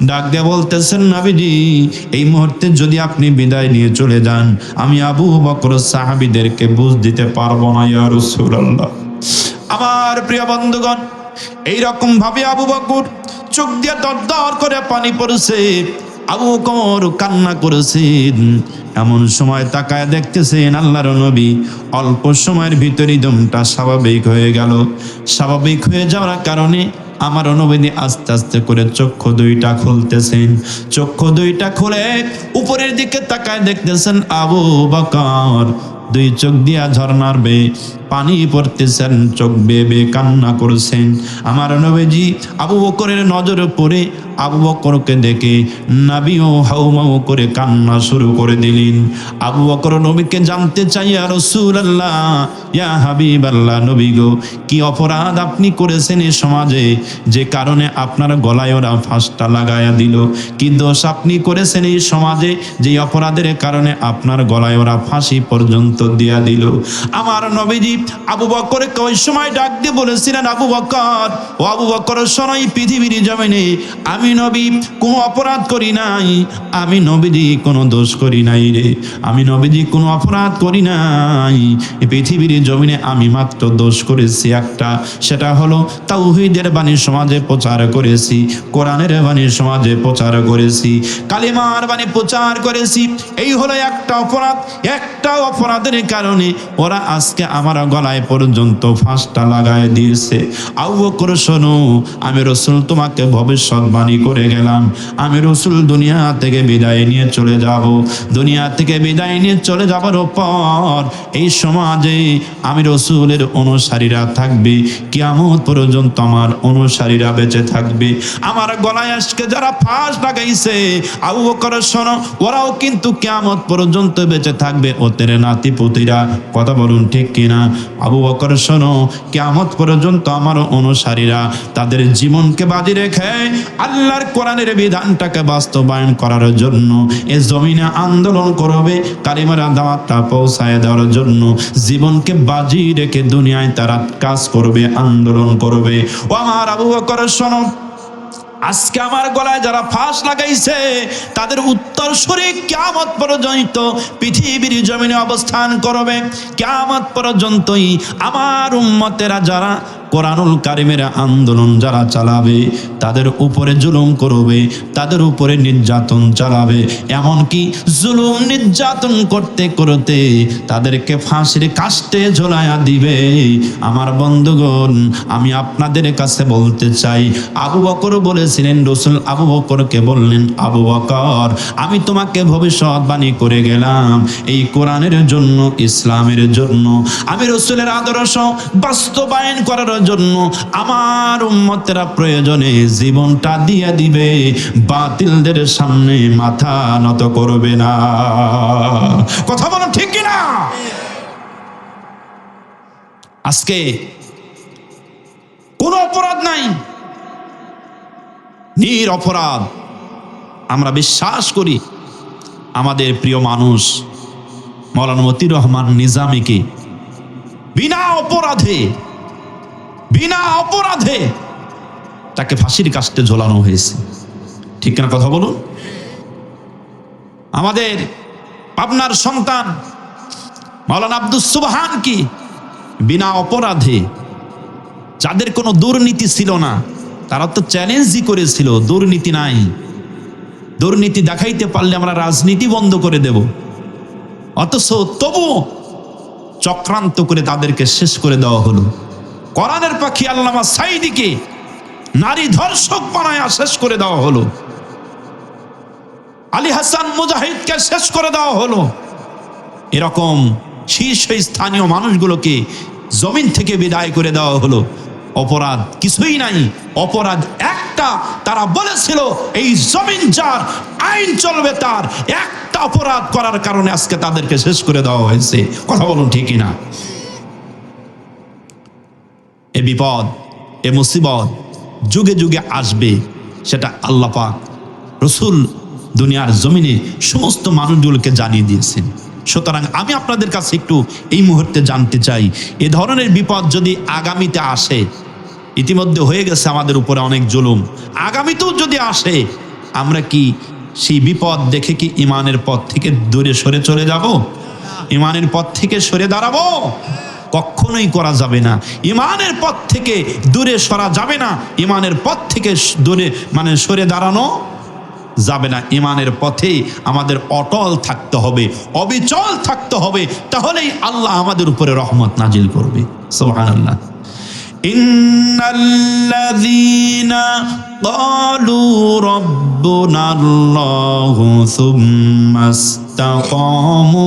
ডাক দিয়ে বলতেছেন, নবীজি এই মুহূর্তে যদি আপনি বিদায় নিয়ে চলে যান আমি আবু বকর সাহাবীদেরকে বুঝ দিতে পারবো না ইয়া রাসূলুল্লাহ। আমার প্রিয় বন্ধুগণ, এইরকম ভাবে আবু বকর চোখ দিয়ে দরদর করে পানি পড়ছে, আবু বকর কান্না করেছেন। এমন সময় তাকায় দেখতেছেন আল্লাহর নবী অল্প সময়ের ভিতরেই দমটা স্বাভাবিক হয়ে গেল। স্বাভাবিক হয়ে যাওয়ার কারণে আমার নবী আস্তে আস্তে করে চক্ষু দুইটা খুলতেছেন। চক্ষু দুইটা খুলে উপরের দিকে তাকায় দেখতেছেন আবু বকর দুই চোখ দিয়া ঝরনার পানি পড়তেছেন, চোখ বেয়ে কান্না করছেন। আমার নবীজি আবু বকরের নজরে পড়ে আবু বকরকে দেখে নবীও হাউমাউ করে কান্না শুরু করে দিলেন। আবু বকর নবীকে জানতে চাই, ইয়া রাসূলুল্লাহ, ইয়া হাবিবাল্লাহ, নবী গো কি অপরাধ আপনি করেছেন এই সমাজে যে কারণে আপনার গলায় ওরা ফাঁসটা লাগায়া দিল? কি দোষ আপনি করেছেন এই সমাজে যে অপরাধের কারণে আপনার গলায় ওরা ফাঁসি পর্যন্ত দিয়া দিল? আমার নবীজি আবু বকরকে ওই সময় ডাক দিয়ে বলেছিলেন, আবু বকর, ও আবু বকর শোনো, এই পৃথিবীর জমিনে আমি নবী কোনো অপরাধ করি নাই, আমি নবীজি কোনো দোষ করি নাই রে, আমি নবীজি কোনো অপরাধ করি নাই। এই পৃথিবীর জমিনে আমি মাত্র দোষ করেছি একটা, সেটা হলো তাওহীদের বাণী সমাজে প্রচার করেছি, কোরআনের বাণী সমাজে প্রচার করেছি, কালিমার বাণী প্রচার করেছি। এই হলো একটা অপরাধ। একটা অপরাধের কারণে ওরা আজকে আমার গলায় পর্যন্ত ফাঁসটা লাগায় দিয়েছে। আবু বকর শোনো, আমি রাসূল তোমাকে ভবিষ্যৎবাণী করে গেলাম, আমি রাসূল দুনিয়া থেকে বিদায় নিয়ে চলে যাব। দুনিয়া থেকে বিদায় নিয়ে চলে যাবার পর এই সমাজে আমি রাসূলের অনুসারীরা থাকবে, কিয়ামত পর্যন্ত আমার অনুসারীরা বেঁচে থাকবে। আমার গলায় আজকে যারা ফাঁস লাগাইছে, আবু বকর শোনো, ওরাও কিন্তু কিয়ামত পর্যন্ত বেঁচে থাকবে, ওদের নাতিপুতিরা। কথা বলুন ঠিক কিনা? আবু বকর শোনো, কিয়ামত পর্যন্ত আমার অনুসারীরা তাদের জীবনকে বাজি রেখে আল্লাহর কোরআনের বিধানটাকে বাস্তবায়ন করার জন্য এ জমিনে আন্দোলন করবে, কালিমার দাওয়াতটা পৌঁছায় দেওয়ার জন্য জীবনকে বাজি রেখে দুনিয়ায় তারা কাজ করবে, আন্দোলন করবে। ও আমার আবু বকর শোনো, আজকে আমার গলায় যারা ফাঁস লাগাইছে তাদের উত্তরসূরি কিয়ামত পর্যন্ত পৃথিবীর জমিনে অবস্থান করবে। কিয়ামত পর্যন্তই আমার উম্মতেরা যারা কোরআনুল কারিমের আন্দোলন যারা চালাবে, তাদের উপরে জুলুম করবে, তাদের উপরে নির্যাতন চালাবে, এমনকি জুলুম নির্যাতন করতে করতে তাদেরকে ফাঁসির কাস্টে ঝোলায়া দিবে। আমার বন্ধুগণ, আমি আপনাদের কাছে বলতে চাই, আবু বকর বলেছিলেন, রাসূল আবু বকরকে বললেন, আবু বকর, আমি তোমাকে ভবিষ্যৎবাণী করে গেলাম এই কোরআনের জন্য, ইসলামের জন্য, আমি রাসূলের আদর্শ বাস্তবায়ন করার জন্য আমার উম্মতেরা প্রয়োজনে জীবনটা দিয়ে দিবে, বাতিলদের সামনে মাথা নত করবে না। কথা বলো ঠিক কিনা? আজকে কোনো অপরাধ নাই, নিরপরাধ। আমরা বিশ্বাস করি আমাদের প্রিয় মানুষ মাওলানা মতিউর রহমান নিজামীকে বিনা অপরাধে তাকে ফাঁসির কাস্টে ঝোলানো হয়েছে। ঠিক না? কথা বলুন। আমাদের পাবনার সন্তান মাওলানা আব্দুস সুবহান কি বিনা অপরাধে, যাদের কোনো দুর্নীতি ছিল না, তারা তো চ্যালেঞ্জই করেছিল দুর্নীতি নাই, দুর্নীতি দেখাইতে পারলে আমরা রাজনীতি বন্ধ করে দেব, অথচ তবু চক্রান্ত করে তাদেরকে শেষ করে দেওয়া হলো। কোরআনের পাখি আল্লামা সাঈদীকে নারী ধর্ষক বানায়া শেষ করে দেওয়া হলো, আলী হাসান মুজাহিদকে শেষ করে দেওয়া হলো। এরকম শীর্ষস্থানীয় মানুষগুলোকে জমিন থেকে বিদায় করে দেওয়া হলো। অপরাধ কিছুই নাই, অপরাধ একটা, তারা বলেছিল এই জমিন যার, আইন চলবে তার। একটা অপরাধ করার কারণে আজকে তাদেরকে শেষ করে দেওয়া হয়েছে। কথা বলুন ঠিক না? এ বিপদ, এ মুসিবত যুগে যুগে আসবে, সেটা আল্লাহ পাক রাসূল দুনিয়ার জমিনে সমস্ত মানুষগুলোকে জানিয়ে দিয়েছেন। সুতরাং আমি আপনাদের কাছে একটু এই মুহূর্তে জানতে চাই, এ ধরনের বিপদ যদি আগামীতে আসে, ইতিমধ্যে হয়ে গেছে আমাদের উপরে অনেক জুলুম, আগামীতেও যদি আসে, আমরা কি সেই বিপদ দেখে কি ইমানের পথ থেকে দূরে সরে চলে যাব? ইমানের পথ থেকে সরে দাঁড়াবো? কখনোই করা যাবে না। ইমানের পথ থেকে দূরে সরা যাবে না, ইমানের পথ থেকে দূরে সরে দাঁড়ানো যাবে না। ইমানের পথে আমাদের অটল থাকতে হবে, অবিচল থাকতে হবে, তাহলেই আল্লাহ আমাদের উপরে রহমত নাজিল করবে। সুবহানাল্লাহ। ইন্নাল্লাযীনা ক্বালু রাব্বুনাল্লাহু সুম্মাস্তাকামু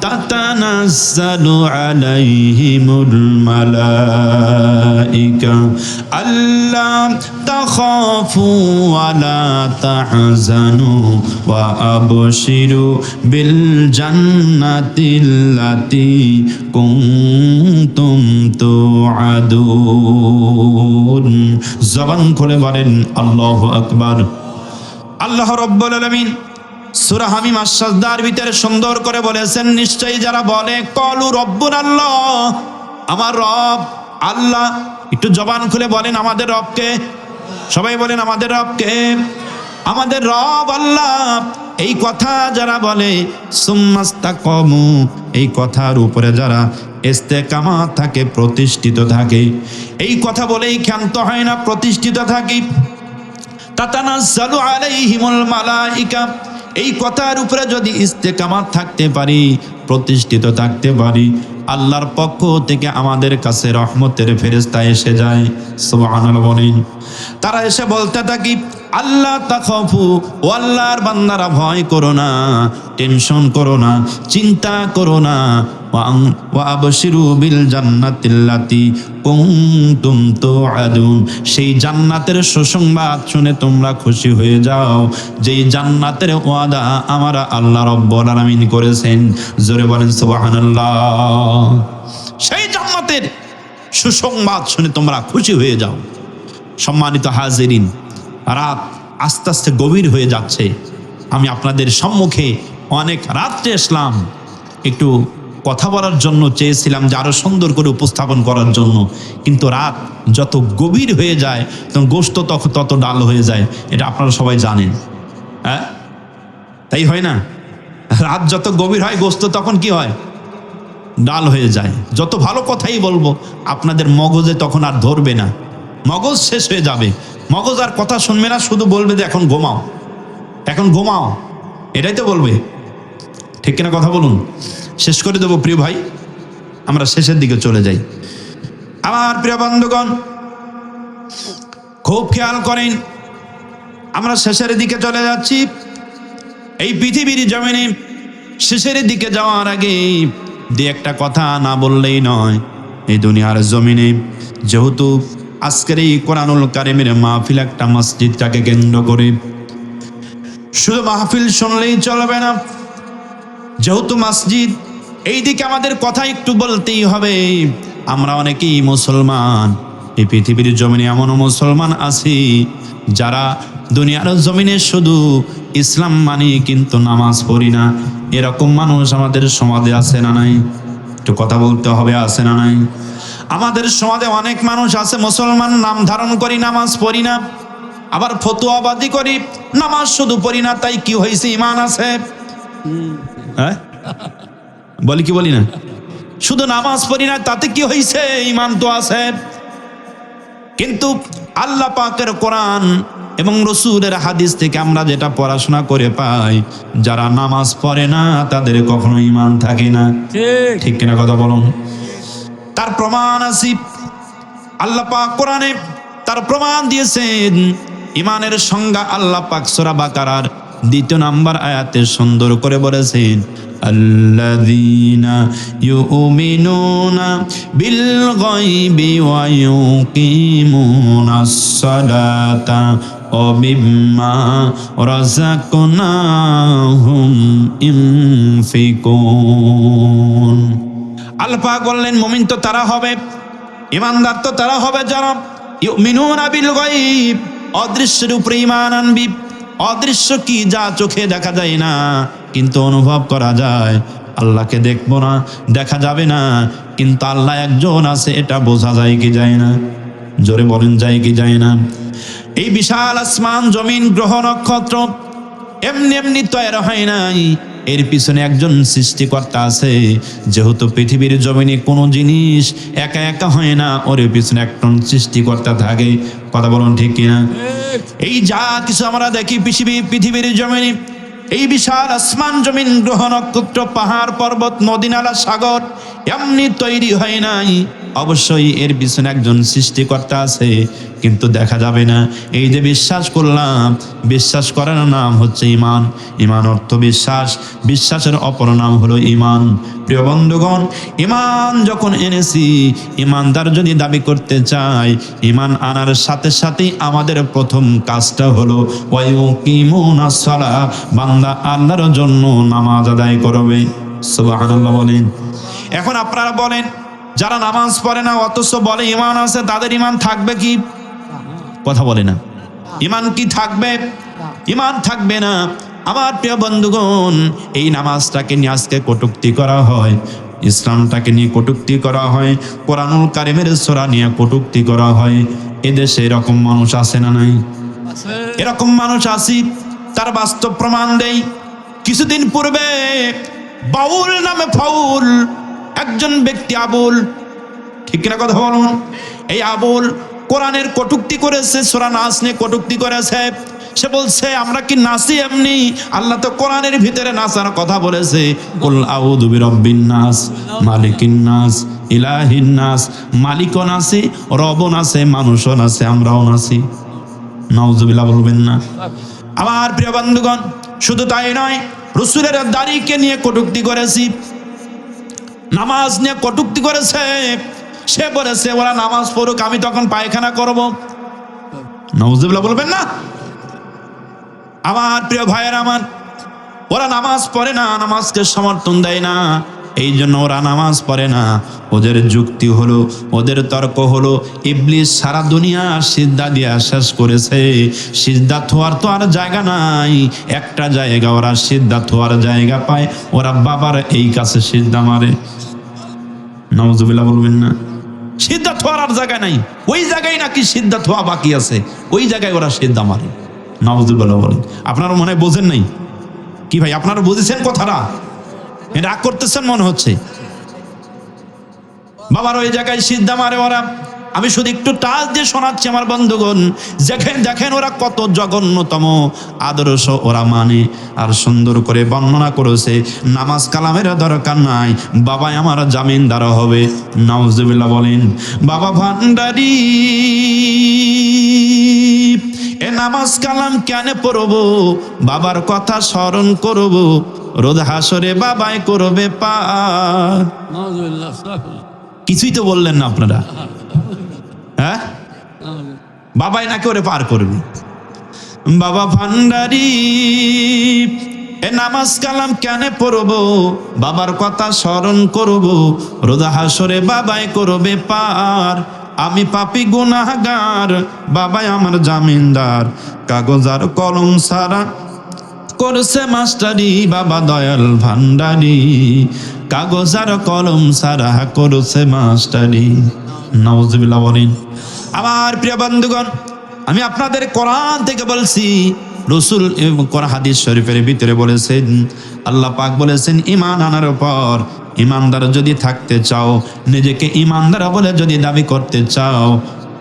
তাতানাজ্জালু আলাইহিমুল মালাইকা আল্লা তাখাফু ওয়া লা তাহজানু ওয়া আবশিরু বিল জান্নাতিল্লাতী কুনতুম তুআদুন। জবান খুলে বলেন আল্লাহু আকবার। আল্লাহ রাব্বুল আলামিন সূরা হামিম আস-সাজদার ভিতরে সুন্দর করে বলেছেন, নিশ্চয়ই যারা বলে ক্বালু রাব্বুনাল্লাহ, আমার রব আল্লাহ, একটু জবান খুলে বলেন আমাদের রবকে। সবাই বলেন আমাদের রবকে। আমাদের রব আল্লাহ, এই কথা যারা বলে, সুম্মাস্তাকামু, এই কথার উপরে যারা ইস্তেকামাত থাকে, প্রতিষ্ঠিত থাকে, এই কথা বলেই ক্ষান্ত হয় না, প্রতিষ্ঠিত থাকি, তাতানাজ্জালু আলাইহিমুল মালাইকা, এই কথার উপরে যদি ইস্তেকামাত থাকতে পারি, প্রতিষ্ঠিত থাকতে পারি, আল্লাহর পক্ষ থেকে আমাদের কাছে রহমতের ফেরেশতা এসে যায়। সুবহানাল্লাহ বলেন। তারা এসে বলতে থাকি, আল্লাহ তাখাফু, ও আল্লাহর বান্দারা ভয় করো না, টেনশন করো না, চিন্তা করো না, ওয়া আবশিরু বিল জান্নাতিল্লাতি কুনতুম তুআদুন, সেই জান্নাতের সুসংবাদ শুনে তোমরা খুশি হয়ে যাও, যেই জান্নাতের ওয়াদা আমার আল্লাহ রাব্বুল আলামিন করেছেন। জোরে বলেন সুবহানাল্লাহ। সেই জান্নাতের সুসংবাদ শুনে তোমরা খুশি হয়ে যাও। সম্মানিত হাজিরিন, রাত আস্তে আস্তে গভীর হয়ে যাচ্ছে। আমি আপনাদের সম্মুখে অনেক রাত্রে আসলাম, একটু কথা বলার জন্য চেয়েছিলাম, যে আরো সুন্দর করে উপস্থাপন করার জন্য, কিন্তু রাত যত গভীর হয়ে যায় তখন গোশত তত ডাল হয়ে যায়। এটা আপনারা সবাই জানেন, হ্যাঁ তাই হয় না? রাত যত গভীর হয় গোশত তখন কি হয়? ডাল হয়ে যায়। যত ভালো কথাই বলবো আপনাদের মগজে তখন আর ধরবে না, মগজ শেষ হয়ে যাবে, মগজ আর কথা শুনবে না, শুধু বলবে যে এখন ঘুমাও, এখন ঘুমাও, এটাই তো বলবে। ঠিক কিনা কথা বলুন? শেষ করে দেবো প্রিয় ভাই, আমরা শেষের দিকে চলে যাই। আমার প্রিয় বন্ধুগণ, খুব খেয়াল করেন, আমরা শেষের দিকে চলে যাচ্ছি। এই পৃথিবীর জমিনে শেষের দিকে যাওয়ার আগে দু একটা কথা না বললেই নয়। এই দুনিয়ার জমিনে যেহেতু আজকের এই কোরআনুল কারিমের মাহফিল একটা মসজিদটাকে কেন্দ্র করে, শুধু মাহফিল শুনলেই চলবে না, যেহেতু মসজিদ, এই দিকে আমাদের কথা একটু বলতেই হবে। আমরা অনেকেই মুসলমান, এই পৃথিবীর জমিনে এমনও মুসলমান আছি যারা দুনিয়ার জমিনে শুধু ইসলাম মানি কিন্তু নামাজ পড়ি না। এরকম মানুষ আমাদের সমাজে আছে না নাই? একটু কথা বলতে হবে, আছে না নাই? আমাদের সমাজে অনেক মানুষ আছে, মুসলমান নাম ধারণ করি, নামাজ পড়ি না, আবার ফতোয়াবাদী করি, নামাজ শুধু পড়ি না, তাই কি হয়েছে? ইমান আছে। হ্যাঁ বলি কি বলি না? শুধু নামাজ পড়ি না, তাতে কি হয়েছে? ইমান তো আছে। কিন্তু আল্লাহ পাকের কোরআন এবং রসুলের হাদিস থেকে আমরা যেটা পড়াশোনা করে পাই, যারা নামাজ পড়ে না তাদের কখনো ইমান থাকে না। ঠিক কিনা কথা বলুন? তার প্রমাণ আছে, আল্লাহ পাক কোরআনে তার প্রমাণ দিয়েছেন। ইমানের সংজ্ঞা আল্লাহ পাক সূরা বাকারার 2 নম্বর আয়াতে সুন্দর করে বলেছেন, আল্লাযীনা ইউমিনুনা বিল গায়বি ওয়া ইউকিমুনাস সালাতা ওয়া মিম্মা রাযাকনাহুম ইনফিকুন। আল্লাহ পাক বললেন, মুমিন তো তারা হবে, ইমানদার তো তারা হবে যারা ইউমিনুনা বিল গায়ব, অদৃশ্যের উপরে ঈমান আনবি। অদৃশ্য কি? যা চোখে দেখা যায় না কিন্তু অনুভব করা যায়। আল্লাহকে দেখবো না, দেখা যাবে না, কিন্তু আল্লাহ একজন আছে এটা বোঝা যায় কি যায় না? জোরে বলেন, যায় কি যায় না? এই বিশাল আসমান, জমিন, গ্রহ, নক্ষত্র এমনি এমনি তৈরি হয় নাই, এর পিছনে একজন সৃষ্টিকর্তা আছে। যেহেতু পৃথিবীর জমিনে কোনো জিনিস একা একা হয় না, ওর পিছনে একজন সৃষ্টিকর্তা থাকে। কথা বলুন ঠিক কিনা? এই যা কিছু আমরা দেখি পৃথিবীর জমিনে, এই বিশাল আসমান, জমিন, গ্রহ, নক্ষত্র, পাহাড়, পর্বত, নদী, নালা, সাগর এমনি তৈরি হয় নাই। অবশ্যই এর পিছনে একজন সৃষ্টিকর্তা আছে, কিন্তু দেখা যাবে না। এই যে বিশ্বাস করলাম, বিশ্বাস করার নাম হচ্ছে ইমান। ইমান অর্থ বিশ্বাস, বিশ্বাসের অপর নাম হলো ইমান। প্রিয় বন্ধুগণ, ইমান যখন এনেছি, ইমানদার যদি দাবি করতে চাই, ইমান আনার সাথে সাথে আমাদের প্রথম কাজটা হলো ওয়ায়ুকিমুনাস সালাহ, বান্দা আল্লাহর জন্য নামাজ আদায় করবে। সুবহানাল্লাহ বলেন। এখন আপনারা বলেন, যারা নামাজ পড়ে না অথচ বলে ইমান আছে, তাদের ইমান থাকবে কি? কথা বলে না। ইমান কি থাকবে? ইমান থাকবে না। আমার প্রিয় বন্ধুগণ, এই নামাজটাকে নিয়ে আজকে কটূক্তি করা হয়, ইসলামটাকে নিয়ে কটূক্তি করা হয়, কোরআনুল কারিমের সূরা নিয়ে কটূক্তি করা হয়। এদেশে এরকম মানুষ আছে না নাই? এরকম মানুষ আছে, তার বাস্তব প্রমাণ দেই। কিছুদিন পূর্বে বাউল নামে ফাউল একজন ব্যক্তি, আবুল, ঠিক কিনা কথা বলুন? এই আবুল কোরআনের কটূক্তি করেছে, সূরা নাস নিয়ে কটূক্তি করেছে। সে বলছে আমরা কি নাচি এমনি? আল্লাহ তো কোরআনের ভিতরে নাচার কথা বলেছে, কুল আউযু বিরাব্বিন নাস, মালিকিন নাস, ইলাহিন নাস। মালিকও নাচে, রবও নাচে, মানুষও নাচে, আমরাও নাচি। নাউজুবিল্লাহ বলবেন না? আমার প্রিয় বন্ধুগণ, শুধু তাই নয়, রাসূলের দাড়িকে নিয়ে কটূক্তি করেছি, নামাজ নিয়ে কটূক্তি করেছে। সে বলেছে ওরা নামাজ পড়ুক, আমি তখন পায়খানা করব। নাউজুবিল্লাহ বলবেন না? আমার প্রিয় ভাইয়ের আমার, ওরা নামাজ পড়ে না, নামাজকে সমর্থন দেয় না, এই জন্য ওরা নামাজ পড়ে না। ওদের যুক্তি হলো, ওদের তর্ক হলো, ইবলিস সারা দুনিয়া সিজদা দিয়ে শেষ করেছে, সিজদা থোয়ার তো আর জায়গা নাই। একটা জায়গা ওরা সিজদা থোয়ার জায়গা পায়, ওরা বাবার এই কাছে সিজদা মারে। নাউজুবিল্লাহ বলবেন না? সিজদা থোয়ার আর জায়গা নাই, ওই জায়গায় নাকি সিজদা থোয়া বাকি আছে, ওই জায়গায় ওরা সিজদা মারে। নাউজুবিল্লাহ বলেন। আপনারা মনে হয় বোঝেন নাই কি ভাই? আপনারা বুঝেছেন কথাটা? রাগ করতেছেন মনে হচ্ছে। বাবার ওই জায়গায় সিজদা মারে ওরা। আমি শুধু একটু টাচ দিয়ে শোনাচ্ছি আমার বন্ধুগণ, দেখেন দেখেন ওরা কত জঘন্যতম আদর্শ ওরা মানে। আর সুন্দর করে বর্ণনা করেছে, নামাজ কালামের দরকার নাই, বাবাই আমার জামিনদার হবে। নাউজুবিল্লাহ বলেন। বাবা ভান্ডারী, এ নামাজ কালাম কেন পড়বো? বাবার কথা স্মরণ করব, রোদ হাসরে বাবাই করবে পার। কিছুই তো বললেন না আপনারা, হ্যাঁ? বাবাই নাকি ওরে পার করবে। বাবা ভান্ডারী, এ নামাজ কালাম কেন পড়বো? বাবার কথা স্মরণ করব, রোদ হাসরে বাবাই করবে পার। আমি পাপী গুনাহগার, বাবাই আমার জামিনদার, কাগজ আর কলম ছাড়া করছে মাস্টারি, বাবা দয়াল ভান্ডারী, কাগজ আর কলম ছাড়া করছে মাস্টারি। নাউজুবিল্লাহ বলেন। আমার প্রিয় বন্ধুগণ, আমি আপনাদের কোরআন থেকে বলছি, রাসূল কোরআন হাদিস শরীফের ভিতরে বলেছেন, আল্লাহ পাক বলেছেন, ঈমান আনার পর, ঈমানদার যদি থাকতে চাও, নিজেকে ঈমানদার বলে যদি দাবি করতে চাও,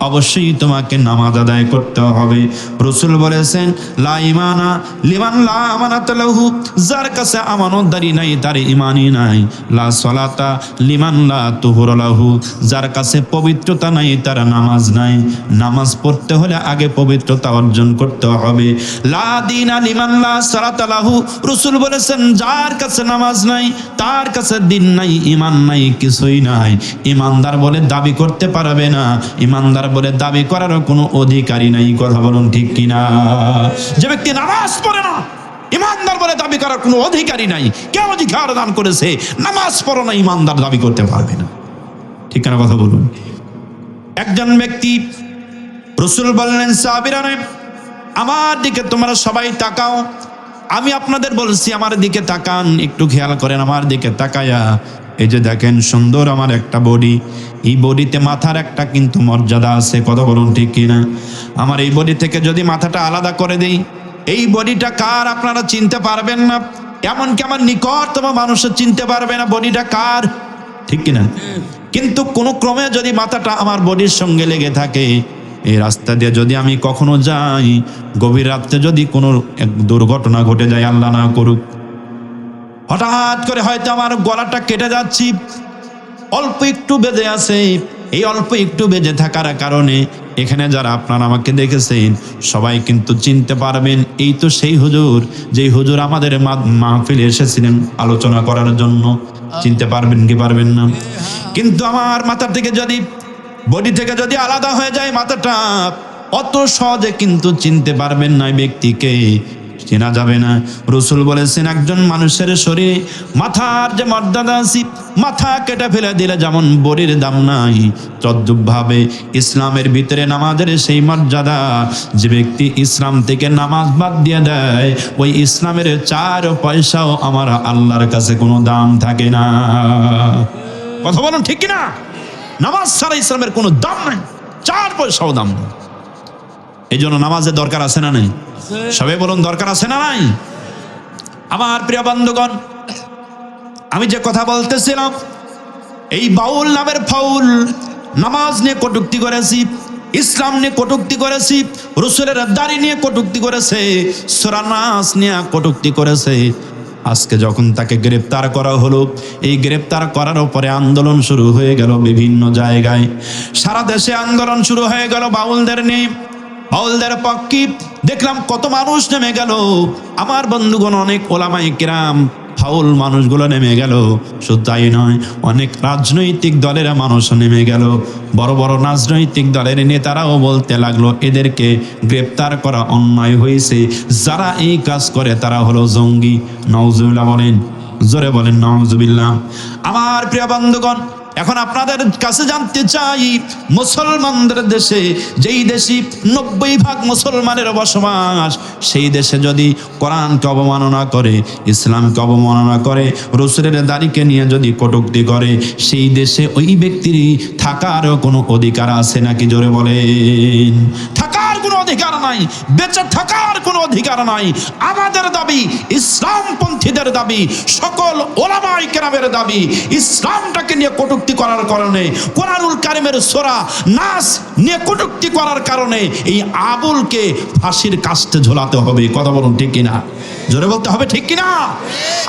অবশ্যই তোমাকে নামাজ আদায় করতে হবে। রাসূল বলেছেন, লা ঈমানা লিমান লা আমানাত লাহু, যার কাছে আমানতদারি নাই তার ঈমানই নাই। লা সালাতা লিমান লা তুহুর লাহু, যার কাছে পবিত্রতা নাই তার নামাজ নাই। নামাজ পড়তে হলে আগে পবিত্রতা অর্জন করতে হবে। লা দীনা লিমান লা সালাতা লাহু, রাসূল বলেছেন, যার কাছে নামাজ নাই তার কাছে দিন নাই, ঈমান নাই, কিছুই নাই। ঈমানদার বলে দাবি করতে পারবে না, ঈমানদার বলে দাবি করার কোনো অধিকারই নাই। কথা বলুন ঠিক কিনা? যে ব্যক্তি নামাজ পড়ে না, ঈমানদার বলে দাবি করার কোনো অধিকারই নাই। কে অধিকার দান করেছে? নামাজ পড়ো না, ঈমানদার দাবি করতে পারবে না। ঠিক কিনা কথা বলুন? একজন ব্যক্তি, রাসূল বললেন, সাহাবীরা আমার দিকে তোমরা সবাই তাকাও, আমি আপনাদের বলছি আমার দিকে তাকান, একটু খেয়াল করেন আমার দিকে তাকায়া। এই যে দেখেন সুন্দর আমার একটা বডি, এই বডিতে মাথার একটা কিন্তু মর্যাদা আছে। কথা বলুন ঠিক কিনা? আমার এই বডি থেকে যদি মাথাটা আলাদা করে দেই, এই বডিটা কার আপনারা চিনতে পারবেন না, এমনকি আমার নিকটতম মানুষও চিনতে পারবে না বডিটা কার। ঠিক কিনা? কিন্তু কোনো ক্রমে যদি মাথাটা আমার বডির সঙ্গে লেগে থাকে, এই রাস্তা দিয়ে যদি আমি কখনো যাই, গভীর রাত্রে যদি কোনো এক দুর্ঘটনা ঘটে যায়, আল্লাহ না করুক, হঠাৎ করে হয়তো আমার গলাটা কেটে যাচ্ছি, অল্প একটু বেজে আছে, এই অল্প একটু বেজে থাকার কারণে এখানে যারা আপনারা আমাকে দেখেছেন সবাই কিন্তু চিনতে পারবেন, এই তো সেই হুজুর, যেই হুজুর আমাদের মাহফিলে এসেছিলেন আলোচনা করার জন্য। চিনতে পারবেন কি পারবেন না? কিন্তু আমার মাথা থেকে যদি, বডি থেকে যদি আলাদা হয়ে যায় মাথাটা, অত সহজে কিন্তু চিনতে পারবেন না ব্যক্তিকে, চেনা যাবে না। রাসূল বলেছেন, একজন মানুষের শরীরে মাথার যে মর্যাদা আছে, মাথা কেটে ফেলে দিলে যেমন বডির দাম নাই, তদ্রূপভাবে ইসলামের ভিতরে নামাজের সেই মর্যাদা। যে ব্যক্তি ইসলাম থেকে নামাজ বাদ দিয়ে দেয়, ওই ইসলামের 4 পয়সাও আমার আল্লাহর কাছে কোনো দাম থাকে না। কথা বলুন ঠিক কিনা? নামাজ ছাড়া ইসলামের কোনো দাম নাই, 4 পয়সাও দাম নেই। এই জন্য নামাজের দরকার আছে না নাই? সবাই বলুন, দরকার আছে না নাই? আমার প্রিয় বন্ধুগণ, আমি যে কথা বলতেছিলাম, এই বাউল নামের ফাউল নামাজ নিয়ে কটূক্তি করেছি, ইসলাম নিয়ে কটূক্তি করেছি, রাসূলের দাড়ি নিয়ে কটূক্তি করেছে, সূরা নাস নিয়ে কটূক্তি করেছে। আজকে যখন তাকে গ্রেপ্তার করা হলো, এই গ্রেপ্তার করার পরে আন্দোলন শুরু হয়ে গেল বিভিন্ন জায়গায়, সারা দেশে আন্দোলন শুরু হয়ে গেল বাউলদের নিয়ে, বাউলদের পক্ষে। দেখলাম কত মানুষ নেমে গেল, আমার বন্ধুগণ, অনেক ওলামায়ে কেরাম ফাউল মানুষগুলো নেমে গেল। শুধু তাই নয়, অনেক রাজনৈতিক দলের মানুষ নেমে গেল, বড় বড় রাজনৈতিক দলের নেতারাও বলতে লাগলো এদেরকে গ্রেপ্তার করা অন্যায় হয়েছে, যারা এই কাজ করে তারা হলো জঙ্গি। নাউজুবিল্লাহ বলেন, জোরে বলেন নাউজুবিল্লাহ। আমার প্রিয় বন্ধুগণ, এখন আপনাদের কাছে জানতে চাই, মুসলমানদের দেশে, যেই দেশে 90% মুসলমানের বসবাস, সেই দেশে যদি কোরআনকে অবমাননা করে, ইসলামকে অবমাননা করে, রাসূলের দাড়িকে নিয়ে যদি কটূক্তি করে, সেই দেশে ওই ব্যক্তির থাকারও কোনো অধিকার আছে নাকি? জোরে বলেন। থাকার কোনো অধিকার নাই, বেঁচে থাকার কোনো অধিকার নাই। আমাদের দাবি, ইসলামপন্থীদের দাবি, সকল ওলামায়ে কেরামের দাবি, ইসলামটাকে নিয়ে কটূক্তি করার কারণে, কোরআনুল কারীমের সূরা নাস নিয়ে কটূক্তি করার কারণে এই আবুলকে ফাঁসির কাস্টে ঝোলাতে হবে। কথা বলুন ঠিক কিনা? জোরে বলতে হবে ঠিক কিনা?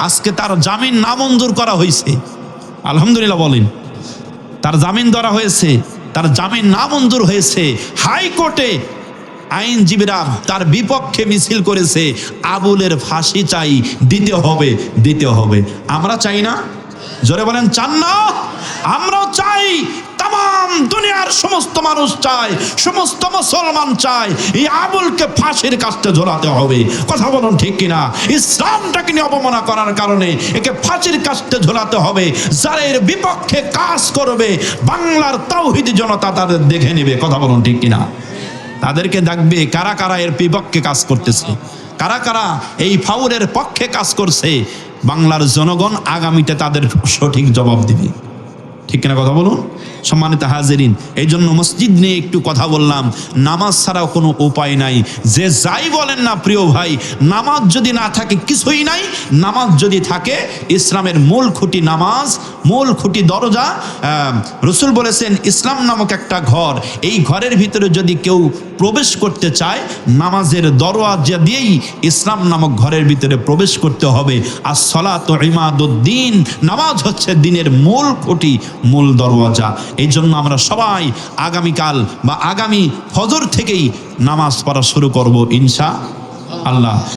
আজকে তার জামিন নামঞ্জুর করা হয়েছে, আলহামদুলিল্লাহ বলেন। তার জামিন ধরা হয়েছে, তার জামিন নামঞ্জুর হয়েছে। হাইকোর্টে আইনজীবীরা তার বিপক্ষে মিছিল করেছে, আবুলের ফাঁসি চাই, দিতে হবে, দিতে হবে। আমরা চাই না? জোরে বলেন, চান না? আমরাও চাই, তাম দুনিয়ার সমস্ত মানুষ চায়, সমস্ত মুসলমান চায়, এই আবুলকে ফাঁসির কাস্টে ঝোলাতে হবে। কথা বলুন ঠিক কিনা? ইসলামটাকে নিয়ে অবমাননা করার কারণে একে ফাঁসির কাস্টে ঝোলাতে হবে। যারা এর বিপক্ষে কাজ করবে, বাংলার তাওহীদি জনতা তাদের দেখে নেবে। কথা বলুন ঠিক কিনা? তাদেরকে দেখবে কারা কারা এর বিপক্ষে কাজ করতেছে, কারা কারা এই ফাউলের পক্ষে কাজ করছে। বাংলার জনগণ আগামীতে তাদের সঠিক জবাব দিবে। ঠিক কিনা? কথা বলুন। সম্মানিত হাজিরিন, এই জন্য মসজিদ নিয়ে একটু কথা বললাম। নামাজ ছাড়াও কোনো উপায় নাই। যে যাই বলেন না প্রিয় ভাই, নামাজ যদি না থাকে কিছুই নাই। নামাজ যদি থাকে, ইসলামের মূল খুঁটি নামাজ, মূল খুঁটি দরজা। রাসূল বলেছেন ইসলাম নামক একটা ঘর, এই ঘরের ভিতরে যদি কেউ প্রবেশ করতে চায়, নামাজের দরওয়াজা দিয়েই ইসলাম নামক ঘরের ভিতরে প্রবেশ করতে হবে। আর সলাত ইমাদুদ্দিন, নামাজ হচ্ছে দিনের মূল খুঁটি, মূল দরওয়াজা। এই জন্য আমরা সবাই আগামীকাল বা আগামী ফজর থেকেই নামাজ পড়া শুরু করব ইনশাআল্লাহ।